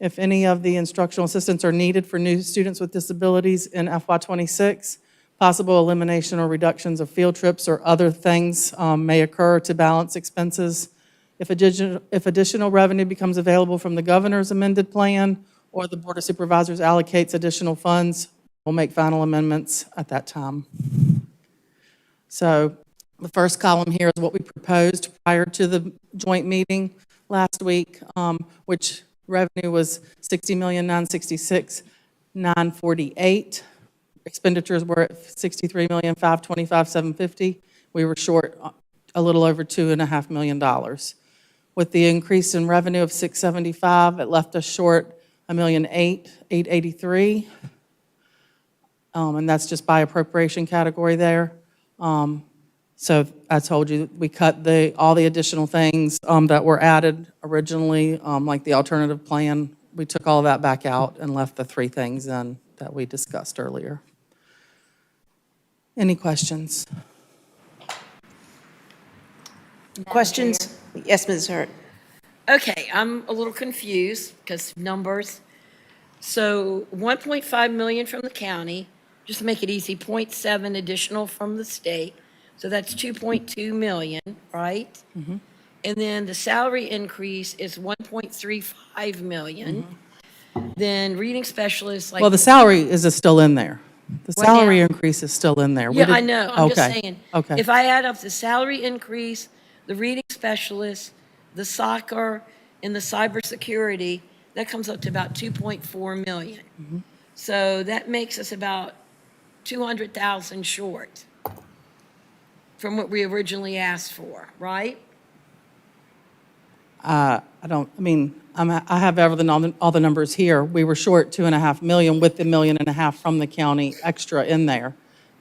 If any of the instructional assistants are needed for new students with disabilities in FY26, possible elimination or reductions of field trips or other things may occur to balance expenses. If additional revenue becomes available from the governor's amended plan or the Board of Supervisors allocates additional funds, we'll make final amendments at that time. So the first column here is what we proposed prior to the joint meeting last week, which revenue was $60,966,948. Expenditures were at $63,525,750. We were short a little over $2.5 million. With the increase in revenue of $675, it left us short $1,883,883. And that's just by appropriation category there. So I told you, we cut all the additional things that were added originally, like the alternative plan. We took all of that back out and left the 3 things in that we discussed earlier. Any questions? Questions? Yes, Ms. Hurt. Okay, I'm a little confused because numbers. So 1.5 million from the county, just to make it easy, 0.7 additional from the state. So that's 2.2 million, right? Mm-hmm. And then the salary increase is 1.35 million. Then reading specialists, like. Well, the salary is still in there. The What salary now? increase is still in there. We Yeah, did- I know, I'm just Okay, saying. Okay. If I add up the salary increase, the reading specialist, the soccer, and the cybersecurity, that comes up to about 2.4 million. Mm-hmm. So that makes us about 200,000 short from what we originally asked for, right? I have all the numbers here. We were short 2.5 million with the 1.5 million from the county extra in there.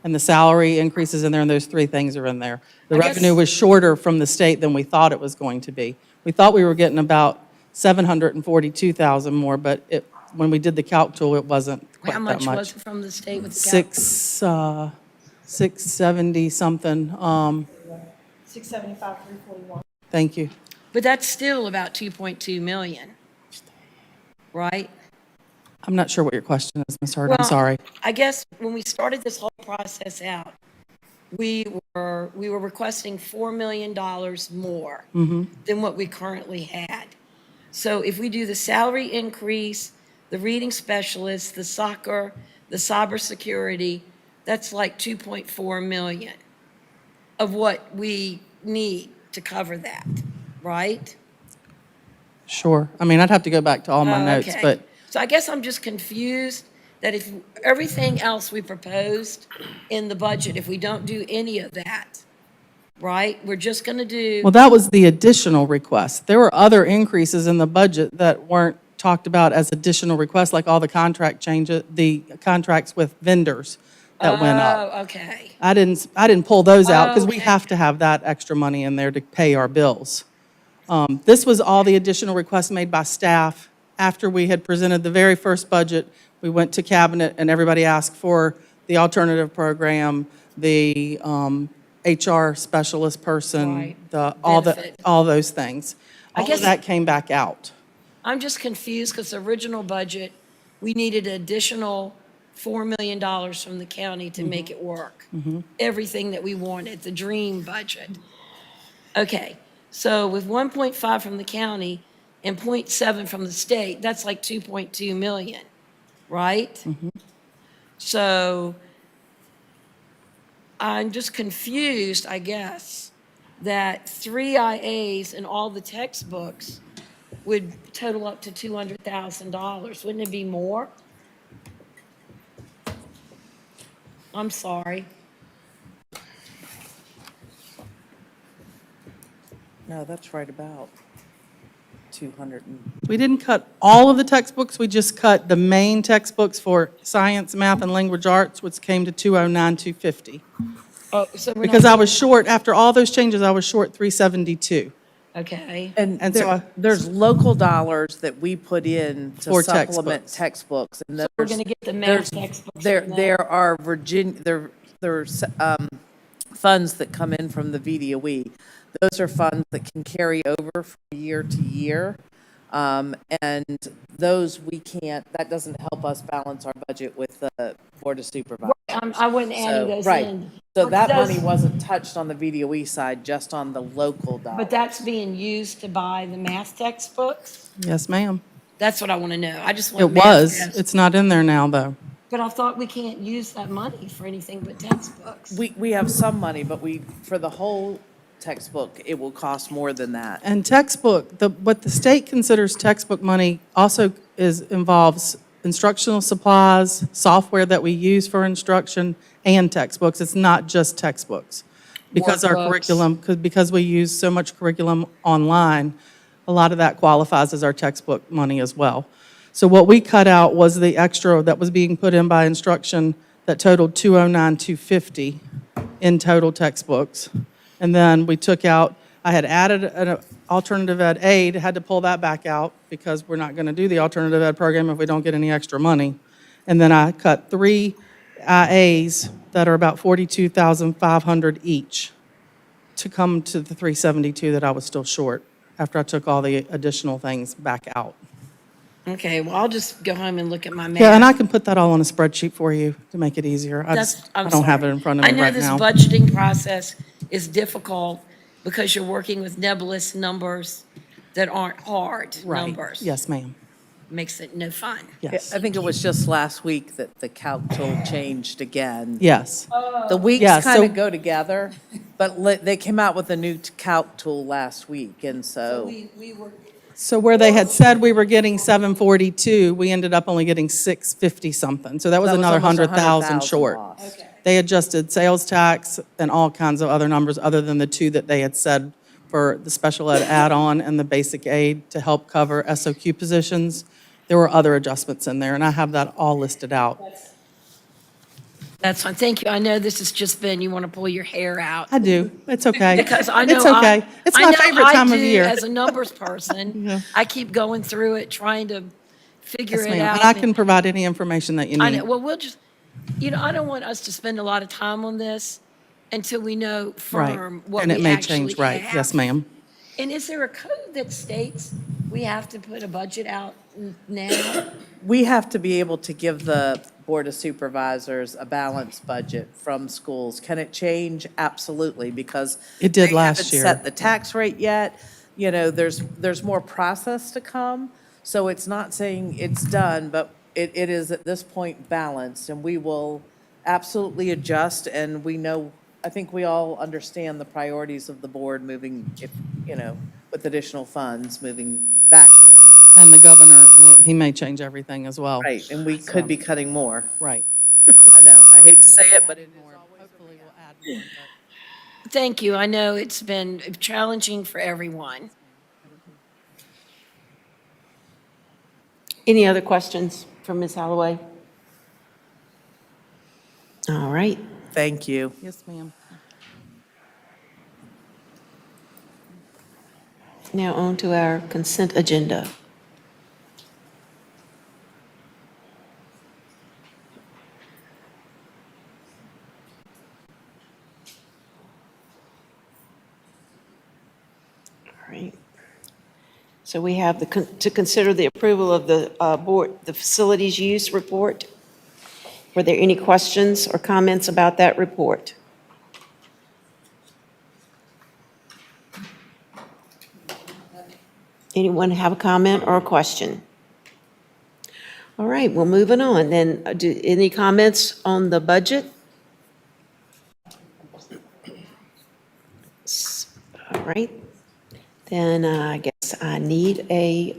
And the salary increases in there, and those three things are in there. The revenue was shorter from the state than we thought it was going to be. We thought we were getting about 742,000 more, but when we did the calc tool, it wasn't quite How that much much. was it from the state with the calc? 670 something. 675, 341. Thank you. But that's still about 2.2 million, right? I'm not sure what your question is, Ms. Hurd. I'm Well, sorry. I guess when we started this whole process out, we were requesting $4 million more than what we currently had. So if we do the salary increase, the reading specialist, the soccer, the cybersecurity, that's like 2.4 million of what we need to cover that, right? Sure. I mean, I'd have to go back to all my notes, Okay. but So I guess I'm just confused that if everything else we proposed in the budget, if we don't do any of that, right, we're just going to do. well, that was the additional request. There were other increases in the budget that weren't talked about as additional requests, like all the contract changes, the contracts with vendors that went up. Oh, okay. I didn't pull those out because we Okay. have to have that extra money in there to pay our bills. This was all the additional requests made by staff. After we had presented the very first budget, we went to cabinet and everybody asked for the alternative program, the HR specialist person, Right. all Benefit. those things. I All guess- of that came back out. I'm just confused because the original budget, we needed an additional $4 million from the county to make it work. Everything that we wanted, the dream budget. Okay, so with 1.5 from the county and 0.7 from the state, that's like 2.2 million, right? So I'm just confused, I guess, that 3 IAs and all the textbooks would total up to $200,000. Wouldn't it be more? I'm sorry. No, that's right about 200 and. We didn't cut all of the textbooks, we just cut the main textbooks for science, math, and language arts, which came to 209,250. Oh, so we're Because not- I was short, after all those changes, I was short 372. Okay. And And so there's local dollars that we put in to For supplement textbooks. textbooks. And We're going to get the math textbooks. There, from that. there are there's funds that come in from the VDOE. Those are funds that can carry over from year to year. And those that doesn't help us balance our budget with the Board of Supervisors. I wasn't adding those Right. in. So that Those- money wasn't touched on the VDOE side, just on the local dollars. But that's being used to buy the math textbooks? Yes, ma'am. That's what I want to know. I just want. It math was. textbooks. It's not in there now, though. But I thought we can't use that money for anything but textbooks. We have some money, but for the whole textbook, it will cost more than that. And textbook, what the state considers textbook money also involves instructional supplies, software that we use for instruction, and textbooks. It's not just textbooks. Because our Workbooks. curriculum, because we use so much curriculum online, a lot of that qualifies as our textbook money as well. So what we cut out was the extra that was being put in by instruction that totaled 209,250 in total textbooks. And then we took out, I had added an alternative ed aid, had to pull that back out because we're not going to do the alternative ed program if we don't get any extra money. And then I cut 3 IAs that are about 42,500 each to come to the 372 that I was still short after I took all the additional things back out. Okay, well, I'll just go home and look at my math. Yeah, and I can put that all on a spreadsheet for you to make it easier. I don't have it in front of me right I know now. this budgeting process is difficult because you're working with nebulous numbers that aren't hard Right. numbers. Yes, ma'am. Makes it no fun. Yes. I think it was just last week that the calc tool changed again. Yes. The weeks Yeah, kind so- of go together, but they came out with a new calc tool last week, and so. We were, So where they had said we were getting 742, we ended up only getting 650 something. So that was another almost 100,000 short. lost. They adjusted sales tax and all kinds of other numbers other than the two that they had said for the special ed add-on and the basic aid to help cover SOQ positions. There were other adjustments in there, and I have that all listed out. That's fine, thank you. I know this has just been, you want to pull your hair out. I do. It's okay. Because I know It's okay. It's my favorite time of year. As a numbers person, Yeah. I keep going through it, trying to figure Yes, it ma'am. out. And I can provide any information that you I need. know, well, we'll just, I don't want us to spend a lot of time on this until we know Right. firm what And we it may actually change, right? have. Yes, ma'am. And is there a code that states we have to put a budget out now? We have to be able to give the Board of Supervisors a balanced budget from schools. Can it change? Absolutely, because It did they last haven't year. set the tax rate yet. There's more process to come. So it's not saying it's done, but it is at this point balanced, and we will absolutely adjust, and I think we all understand the priorities of the board moving, with additional funds moving back in. And the governor, he may change everything as well. Right, and we could be cutting more. Right. I know, I hate to say it, but Hopefully we'll add more. Thank you. I know it's been challenging for everyone. Any other questions for Ms. Holloway? All right. thank you. Yes, ma'am. Now on to our consent agenda. All right. So we have to consider the approval of the board, the facilities use report. Were there any questions or comments about that report? Anyone have a comment or a question? All right, well, moving on then. Any comments on the budget? All right. Then I guess I need a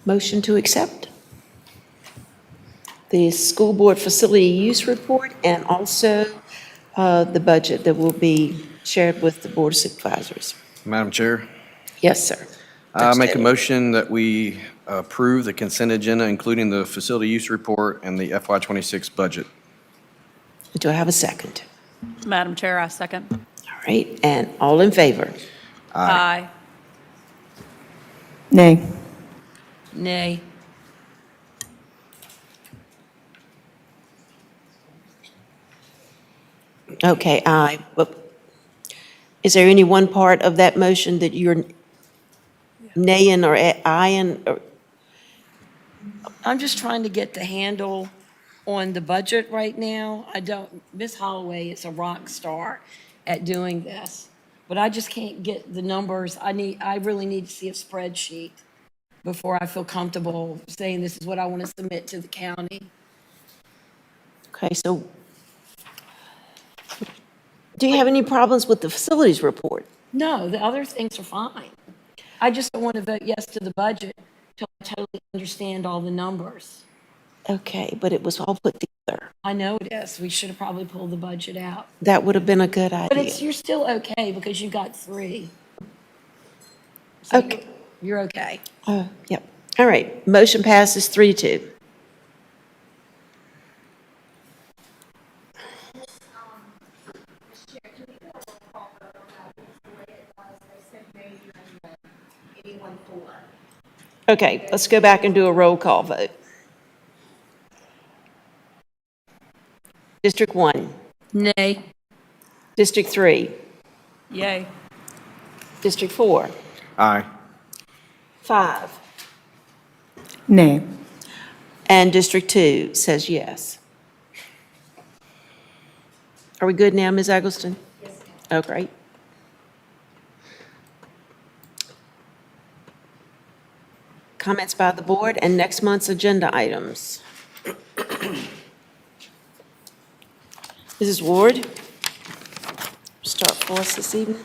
motion to accept the school board facility use report and also the budget that will be shared with the Board of Supervisors. Madam Chair, Yes, sir. I make a motion that we approve the consent agenda, including the facility use report and the FY26 budget. Do I have a second? Madam Chair, I second. All right, and all in favor? Aye. Nay. Nay. Okay, aye. But is there any one part of that motion that you're naying or aying? Or- I'm just trying to get the handle on the budget right now. Ms. Holloway is a rock star at doing this, but I just can't get the numbers. I really need to see a spreadsheet before I feel comfortable saying this is what I want to submit to the county. Okay, so do you have any problems with the facilities report? No, the other things are fine. I just don't want to vote yes to the budget until I totally understand all the numbers. Okay, but it was all put together. I know it is. We should have probably pulled the budget out. That would have been a good But idea. you're still okay because you got 3. So Okay. You're okay. Yep. All right, motion passes 3-2. Okay, let's go back and do a roll call vote. District 1, Nay. District 3, Yay. District 4, Aye. 5, Nay. and District 2 says yes. Are we good now, Ms. Eggleston? Yes. Oh, great. Comments by the board and next month's agenda items. Mrs. Ward, start for us this evening.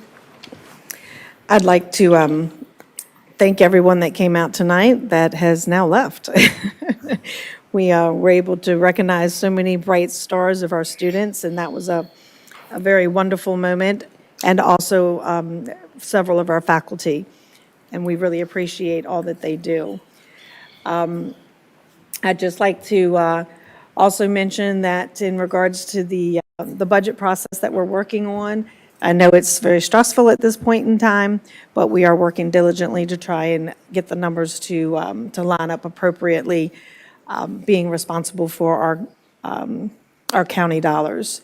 I'd like to thank everyone that came out tonight that has now left. We were able to recognize so many bright stars of our students, and that was a very wonderful moment. and also several of our faculty. And we really appreciate all that they do. I'd just like to also mention that in regards to the budget process that we're working on, I know it's very stressful at this point in time, but we are working diligently to try and get the numbers to line up appropriately, being responsible for our county dollars.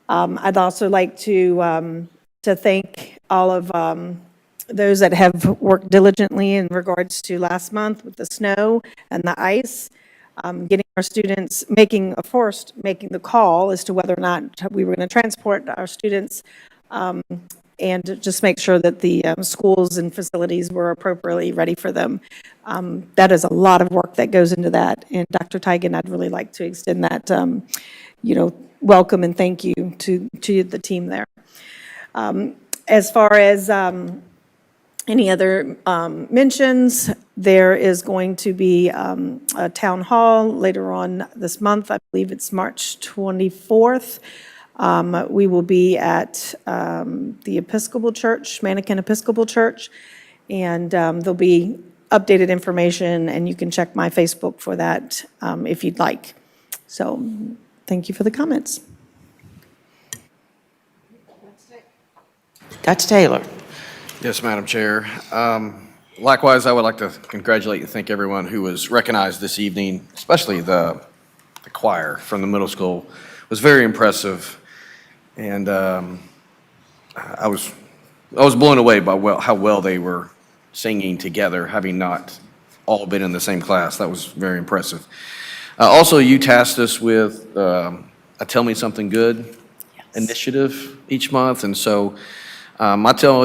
I'd also like to thank all of those that have worked diligently in regards to last month with the snow and the ice, getting our students, making the call as to whether or not we were going to transport our students, and just make sure that the schools and facilities were appropriately ready for them. That is a lot of work that goes into that. And Dr. Tigan, I'd really like to extend that, welcome and thank you to the team there. As far as any other mentions, there is going to be a town hall later on this month. I believe it's March 24th. We will be at the Episcopal Church, Mannequin Episcopal Church, and there'll be updated information, and you can check my Facebook for that if you'd like. So thank you for the comments. Dr. Taylor. Yes, Madam Chair. Likewise, I would like to congratulate and thank everyone who was recognized this evening, especially the choir from the middle school. It was very impressive, and I was blown away by how well they were singing together, having not all been in the same class. That was very impressive. Also, you tasked us with a Tell Me Something Good initiative each month, and so my Tell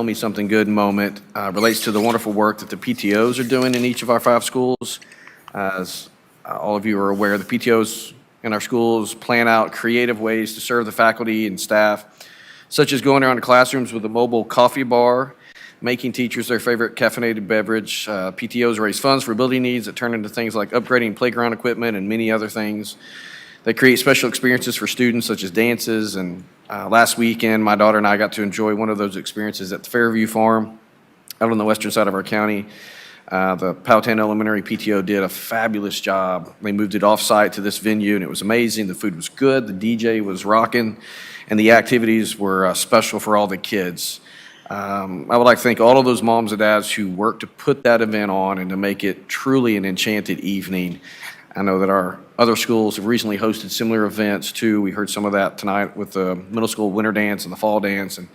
Me Something Good moment relates to the wonderful work that the PTOs are doing in each of our 5 schools. As all of you are aware, the PTOs in our schools plan out creative ways to serve the faculty and staff, such as going around to classrooms with a mobile coffee bar, making teachers their favorite caffeinated beverage. PTOs raise funds for building needs that turn into things like upgrading playground equipment and many other things. They create special experiences for students, such as dances, and last weekend, my daughter and I got to enjoy one of those experiences at the Fairview Farm out on the western side of our county. The Powhatan Elementary PTO did a fabulous job. They moved it off-site to this venue, and it was amazing. The food was good, the DJ was rocking, and the activities were special for all the kids. I would like to thank all of those moms and dads who worked to put that event on and to make it truly an enchanted evening. I know that our other schools have recently hosted similar events too. We heard some of that tonight with the middle school winter dance and the fall dance, and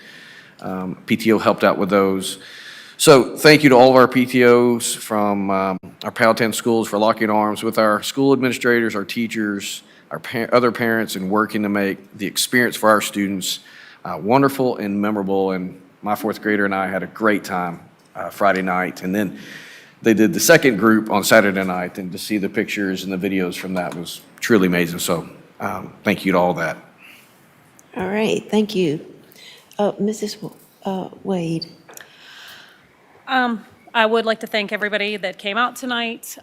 PTO helped out with those. So thank you to all of our PTOs from our Powhatan schools for locking arms with our school administrators, our teachers, our other parents, and working to make the experience for our students wonderful and memorable. And my 4th grader and I had a great time Friday night. And then they did the second group on Saturday night, and to see the pictures and the videos from that was truly amazing. So thank you to all that. All right, thank you. Mrs. Wade. I would like to thank everybody that came out tonight.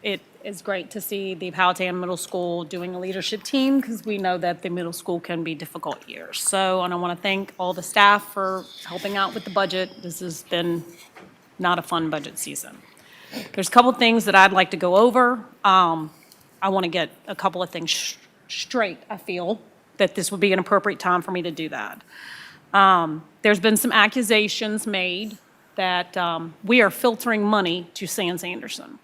It is great to see the Powhatan Middle School doing a leadership team, because we know that the middle school can be difficult years. So, and I want to thank all the staff for helping out with the budget. This has been not a fun budget season. There's a couple of things that I'd like to go over. I want to get a couple of things straight. I feel that this would be an appropriate time for me to do that. There's been some accusations made that we are filtering money to Sands Anderson.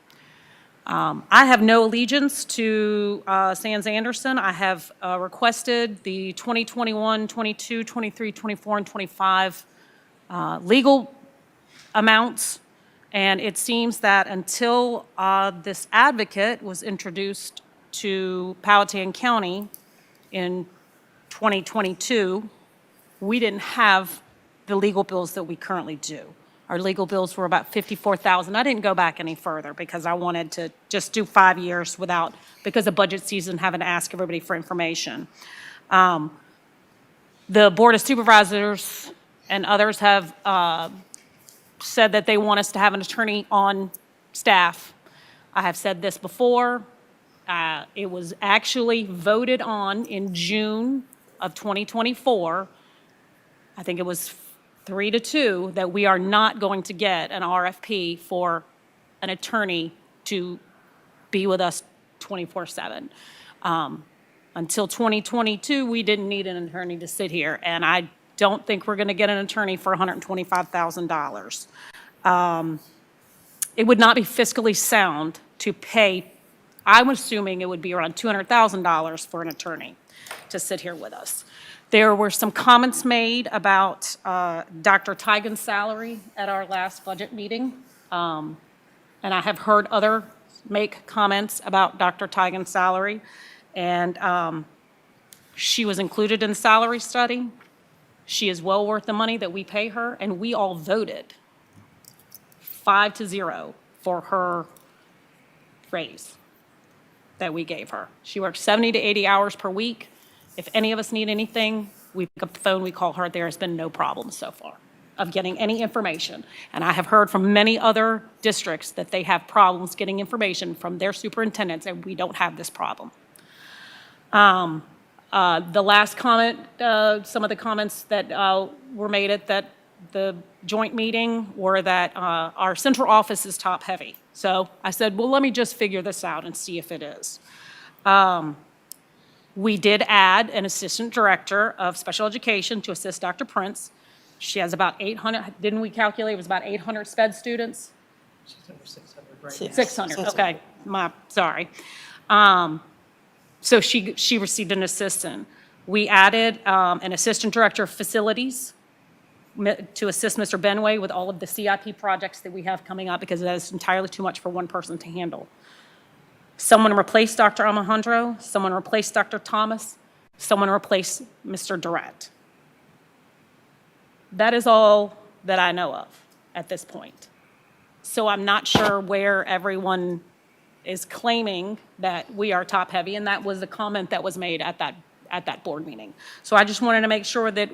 I have no allegiance to Sands Anderson. I have requested the 2021, 22, 23, 24, and 25 legal amounts, and it seems that until this advocate was introduced to Powhatan County in 2022, we didn't have the legal bills that we currently do. Our legal bills were about $54,000. I didn't go back any further because I wanted to just do 5 years without, because of budget season, having to ask everybody for information. The Board of Supervisors and others have said that they want us to have an attorney on staff. I have said this before. It was actually voted on in June of 2024, I think it was 3-2, that we are not going to get an RFP for an attorney to be with us 24/7. Until 2022, we didn't need an attorney to sit here, and I don't think we're going to get an attorney for $125,000. It would not be fiscally sound to pay, I'm assuming it would be around $200,000 for an attorney to sit here with us. There were some comments made about Dr. Tigan's salary at our last budget meeting, and I have heard others make comments about Dr. Tigan's salary, and she was included in the salary study. She is well worth the money that we pay her, and we all voted 5-0 for her raise that we gave her. She works 70 to 80 hours per week. If any of us need anything, we pick up the phone, we call her. There has been no problem so far of getting any information. And I have heard from many other districts that they have problems getting information from their superintendents, and we don't have this problem. The last comment, some of the comments that were made at the joint meeting were that our central office is top-heavy. So I said, well, let me just figure this out and see if it is. We did add an assistant director of special education to assist Dr. Prince. She has about 800, didn't we calculate it was about 800 SPED students? She's over 600 right now. 600, okay, sorry. So she received an assistant. We added an assistant director of facilities to assist Mr. Benway with all of the CIP projects that we have coming up, because that is entirely too much for one person to handle. Someone replaced Dr. Alejandro, someone replaced Dr. Thomas, someone replaced Mr. Durrett. That is all that I know of at this point. So I'm not sure where everyone is claiming that we are top-heavy, and that was the comment that was made at that board meeting. So I just wanted to make sure that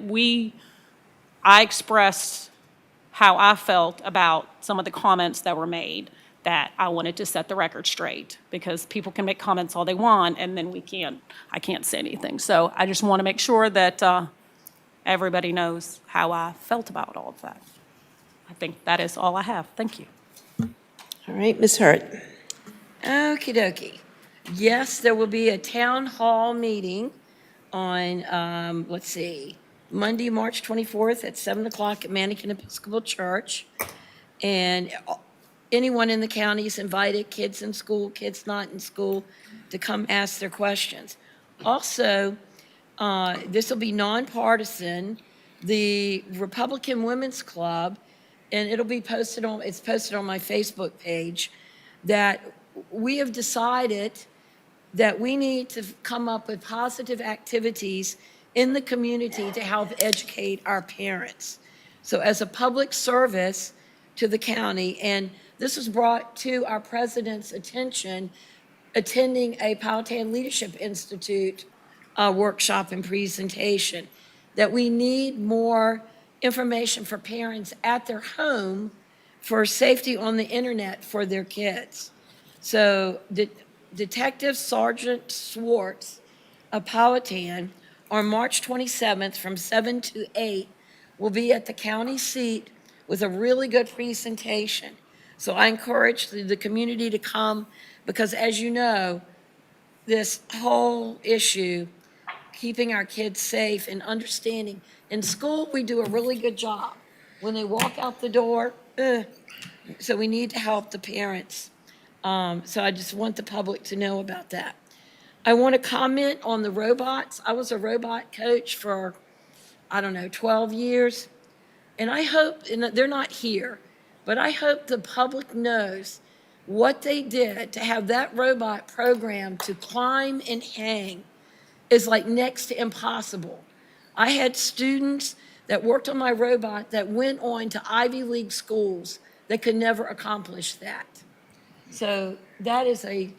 I expressed how I felt about some of the comments that were made, that I wanted to set the record straight, because people can make comments all they want, and then I can't say anything. So I just want to make sure that everybody knows how I felt about all of that. I think that is all I have. Thank you. All right, Ms. Hurt. Okie dokie. Yes, there will be a town hall meeting on, let's see, Monday, March 24th at 7 o'clock at Mannequin Episcopal Church. And anyone in the county is invited, kids in school, kids not in school, to come ask their questions. Also, this will be nonpartisan. The Republican Women's Club, and it's posted on my Facebook page, that we have decided that we need to come up with positive activities in the community to help educate our parents. So as a public service to the county, and this was brought to our president's attention attending a Powhatan Leadership Institute workshop and presentation, that we need more information for parents at their home for safety on the internet for their kids. So Detective Sergeant Swartz of Powhatan on March 27th from 7 to 8 will be at the county seat with a really good presentation. So I encourage the community to come, because as you know, this whole issue, keeping our kids safe and understanding. In school, we do a really good job. When they walk out the door, so we need to help the parents. So I just want the public to know about that. I want to comment on the robots. I was a robot coach for, 12 years. And I hope, and they're not here, but I hope the public knows what they did to have that robot programmed to climb and hang is like next to impossible. I had students that worked on my robot that went on to Ivy League schools that could never accomplish that. So that is a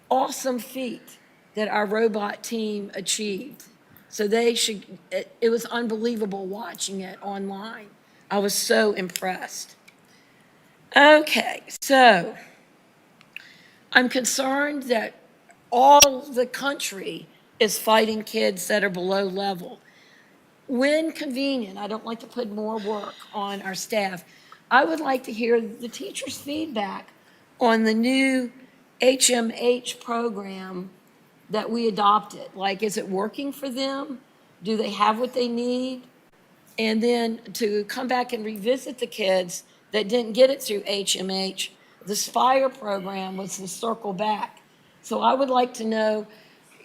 awesome feat that our robot team achieved. So it was unbelievable watching it online. I was so impressed. Okay, so I'm concerned that all the country is fighting kids that are below level. When convenient, I don't like to put more work on our staff. I would like to hear the teachers' feedback on the new HMH program that we adopted. Like, is it working for them? Do they have what they need? And then to come back and revisit the kids that didn't get it through HMH, the Spire program was the circle back. So I would like to know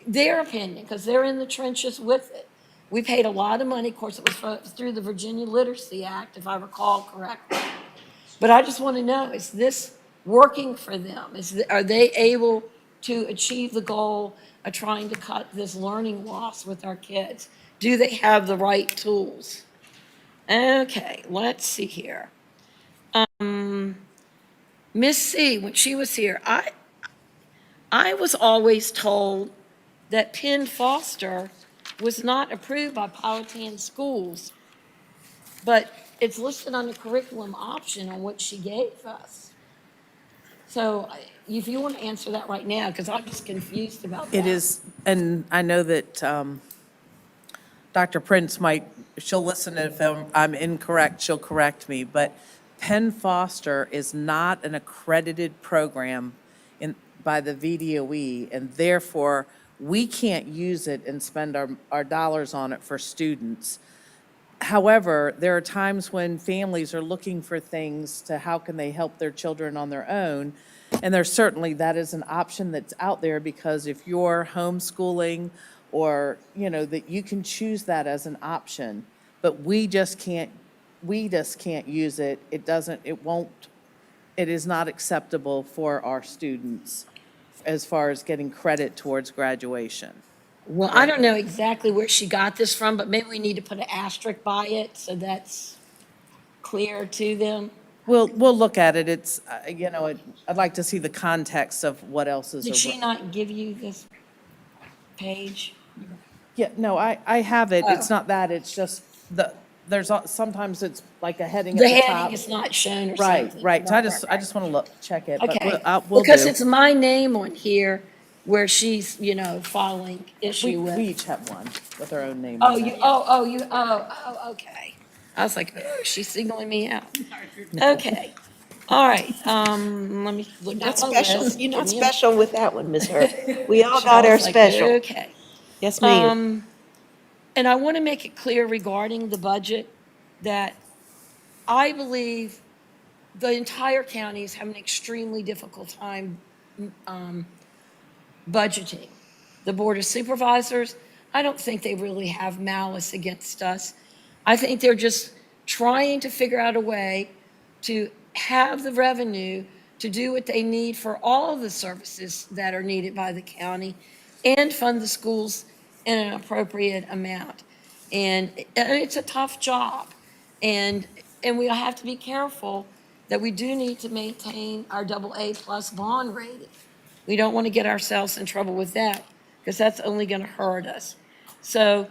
their opinion, because they're in the trenches with it. We paid a lot of money, of course, it was through the Virginia Literacy Act, if I recall correctly. But I just want to know, is this working for them? Are they able to achieve the goal of trying to cut this learning loss with our kids? Do they have the right tools? Okay, let's see here. Miss C, when she was here, I was always told that Penn Foster was not approved by Powhatan schools, but it's listed on the curriculum option on what she gave us. So if you want to answer that right now, because I'm just confused about that. It is, and I know that Dr. Prince she'll listen if I'm incorrect, she'll correct me, but Penn Foster is not an accredited program by the VDOE, and therefore, we can't use it and spend our dollars on it for students. However, there are times when families are looking for things to how can they help their children on their own, and there's certainly, that is an option that's out there, because if you're homeschooling or, that you can choose that as an option, but we just can't use it. It is not acceptable for our students as far as getting credit towards graduation. Well, I don't know exactly where she got this from, but maybe we need to put an asterisk by it so that's clear to them. We'll look at it. It's, I'd like to see the context of what else is. Did she not give you this page? Yeah, no, I have it. It's Oh. not that, it's just sometimes it's like a heading at The the top. heading is not shown or Right, something. right. So I just want to check it. but Okay, we'll because do. it's my name on here where she's, filing issue with. We each have one with our own name. Oh, on you, it. okay. I was like, oh, she's signaling me out. Okay, all right, let me look Not at my special, list. you're not Give me a- special with that one, Ms. Hurd. We all I got our was like, special. Okay. Yes, ma'am. And I want to make it clear regarding the budget that I believe the entire county is having an extremely difficult time budgeting. The Board of Supervisors, I don't think they really have malice against us. I think they're just trying to figure out a way to have the revenue to do what they need for all of the services that are needed by the county and fund the schools in an appropriate amount. And it's a tough job. And we have to be careful that we do need to maintain our AA+ bond rating. We don't want to get ourselves in trouble with that, because that's only going to hurt us. So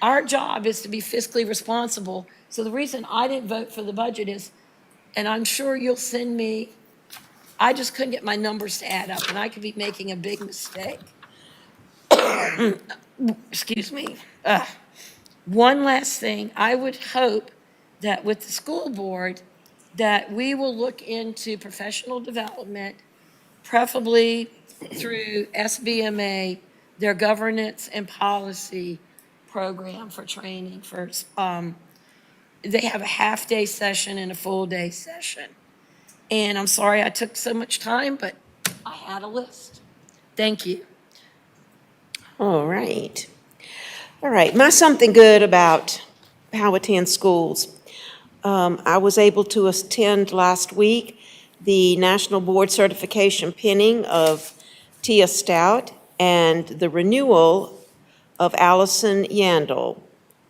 our job is to be fiscally responsible. So the reason I didn't vote for the budget is, and I'm sure you'll send me, I just couldn't get my numbers to add up, and I could be making a big mistake. Excuse me. One last thing, I would hope that with the school board, that we will look into professional development, preferably through SBMA, their governance and policy program for training for, they have a half-day session and a full-day session. And I'm sorry I took so much time, but I had a list. Thank you. All right. All right, my something good about Powhatan schools. I was able to attend last week the National Board Certification pinning of Tia Stout and the renewal of Allison Yandel.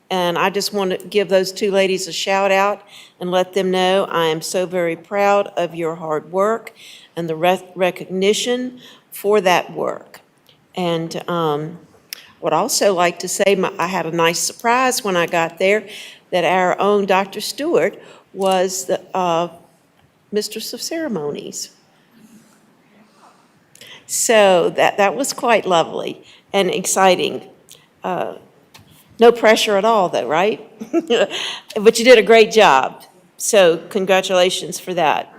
And I just want to give those two ladies a shout out and let them know I am so very proud of your hard work and the recognition for that work. And would also like to say I had a nice surprise when I got there that our own Dr. Stewart was the mistress of ceremonies. So that was quite lovely and exciting. No pressure at all, though, right? But you did a great job. So congratulations for that.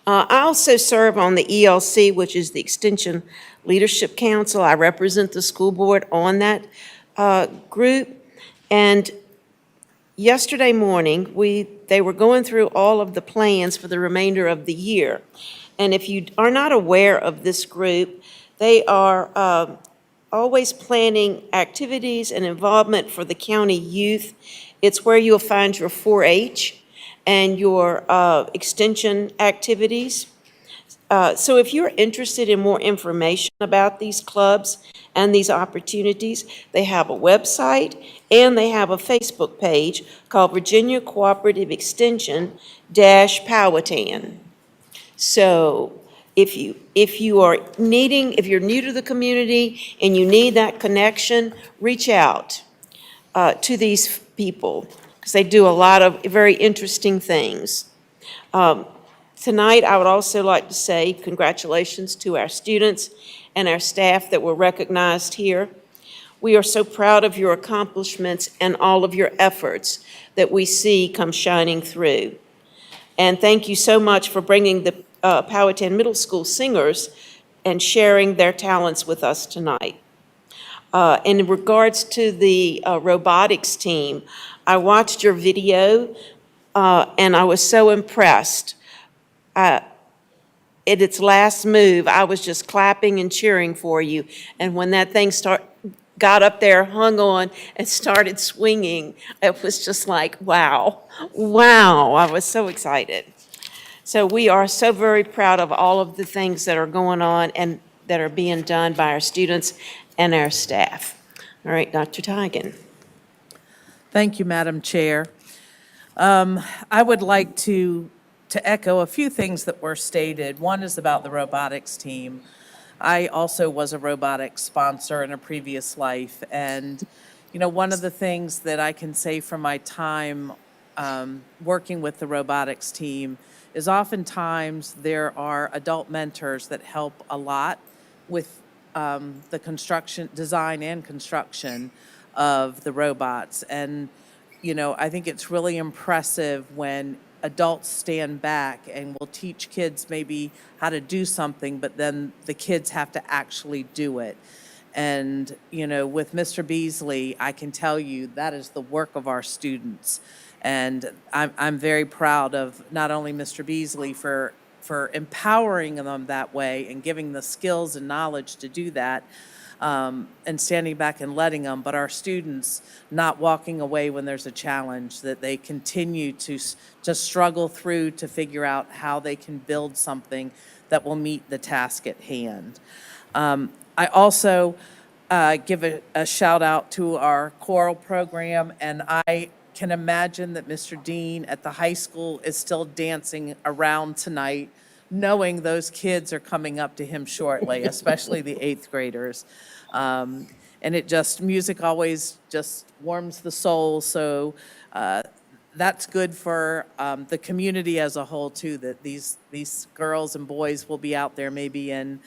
I also serve on the ELC, which is the Extension Leadership Council. I represent the school board on that group. And yesterday morning, they were going through all of the plans for the remainder of the year. And if you are not aware of this group, they are always planning activities and involvement for the county youth. It's where you'll find your 4-H and your extension activities. So if you're interested in more information about these clubs and these opportunities, they have a website and they have a Facebook page called Virginia Cooperative Extension Powhatan. So if you're new to the community and you need that connection, reach out to these people because they do a lot of very interesting things. Tonight, I would also like to say congratulations to our students and our staff that were recognized here. We are so proud of your accomplishments and all of your efforts that we see come shining through. And thank you so much for bringing the Powhatan Middle School singers and sharing their talents with us tonight. In regards to the robotics team, I watched your video and I was so impressed. At its last move, I was just clapping and cheering for you. And when that thing got up there, hung on, and started swinging, it was just like, wow, wow. I was so excited. So we are so very proud of all of the things that are going on and that are being done by our students and our staff. All right, Dr. Tigan. Thank you, Madam Chair. I would like to echo a few things that were stated. One is about the robotics team. I also was a robotics sponsor in a previous life. And, you know, one of the things that I can say from my time working with the robotics team is oftentimes there are adult mentors that help a lot with the construction, design and construction of the robots. And, you know, I think it's really impressive when adults stand back and will teach kids maybe how to do something, but then the kids have to actually do it. And, you know, with Mr. Beasley, I can tell you that is the work of our students. And I'm very proud of not only Mr. Beasley for empowering them that way and giving the skills and knowledge to do that, and standing back and letting them, but our students not walking away when there's a challenge, that they continue to struggle through to figure out how they can build something that will meet the task at hand. I also give a shout out to our choral program, and I can imagine that Mr. Dean at the high school is still dancing around tonight, knowing those kids are coming up to him shortly, especially the 8th graders. And music always just warms the soul. So that's good for the community as a whole too, that these girls and boys will be out there maybe in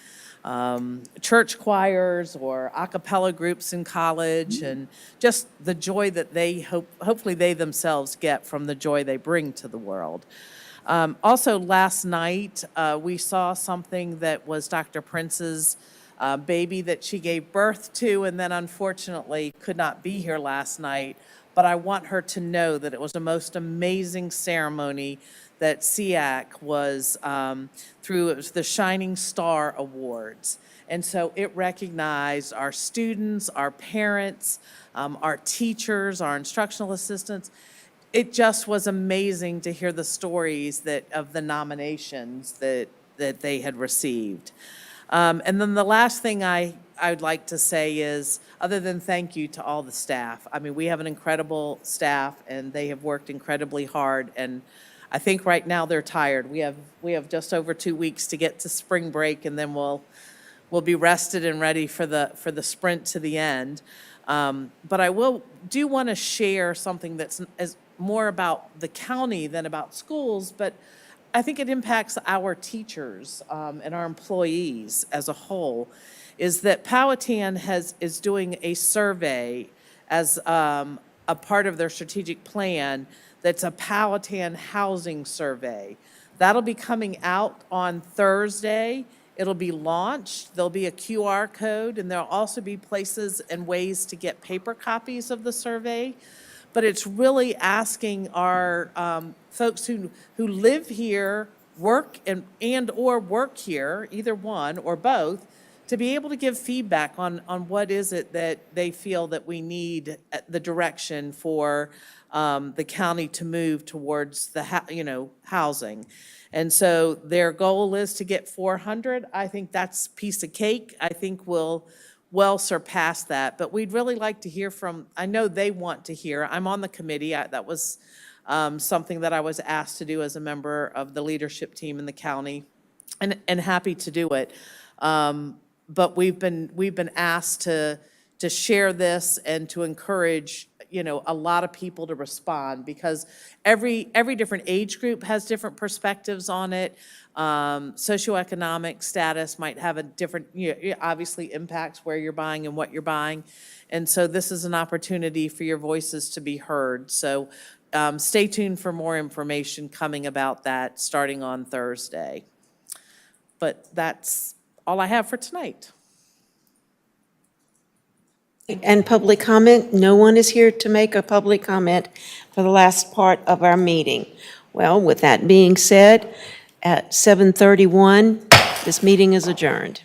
church choirs or a cappella groups in college, and just the joy that they hopefully they themselves get from the joy they bring to the world. Also, last night, we saw something that was Dr. Prince's baby that she gave birth to, and then unfortunately could not be here last night. But I want her to know that it was the most amazing ceremony that SEAC was through. It was the Shining Star Awards. And so it recognized our students, our parents, our teachers, our instructional assistants. It just was amazing to hear the stories of the nominations that they had received. And then the last thing I'd like to say is, other than thank you to all the staff. I mean, we have an incredible staff, and they have worked incredibly hard. And I think right now they're tired. We have just over 2 weeks to get to spring break, and then we'll be rested and ready for the sprint to the end. But I do want to share something that's more about the county than about schools, but I think it impacts our teachers and our employees as a whole, is that Powhatan is doing a survey as a part of their strategic plan that's a Powhatan housing survey. That'll be coming out on Thursday. It'll be launched. There'll be a QR code, and there'll also be places and ways to get paper copies of the survey. But it's really asking our folks who live here, work and/or work here, either one or both, to be able to give feedback on what is it that they feel that we need the direction for the county to move towards the housing. And so their goal is to get 400. I think that's a piece of cake. I think we'll well surpass that. But we'd really like to hear from, I know they want to hear. I'm on the committee. That was something that I was asked to do as a member of the leadership team in the county, and happy to do it. But we've been asked to share this and to encourage, a lot of people to respond, because every different age group has different perspectives on it. Socioeconomic status might have a different, obviously impacts where you're buying and what you're buying. And so this is an opportunity for your voices to be heard. So stay tuned for more information coming about that starting on Thursday. But that's all I have for tonight. And public comment? No one is here to make a public comment for the last part of our meeting. Well, with that being said, at 7:31, this meeting is adjourned.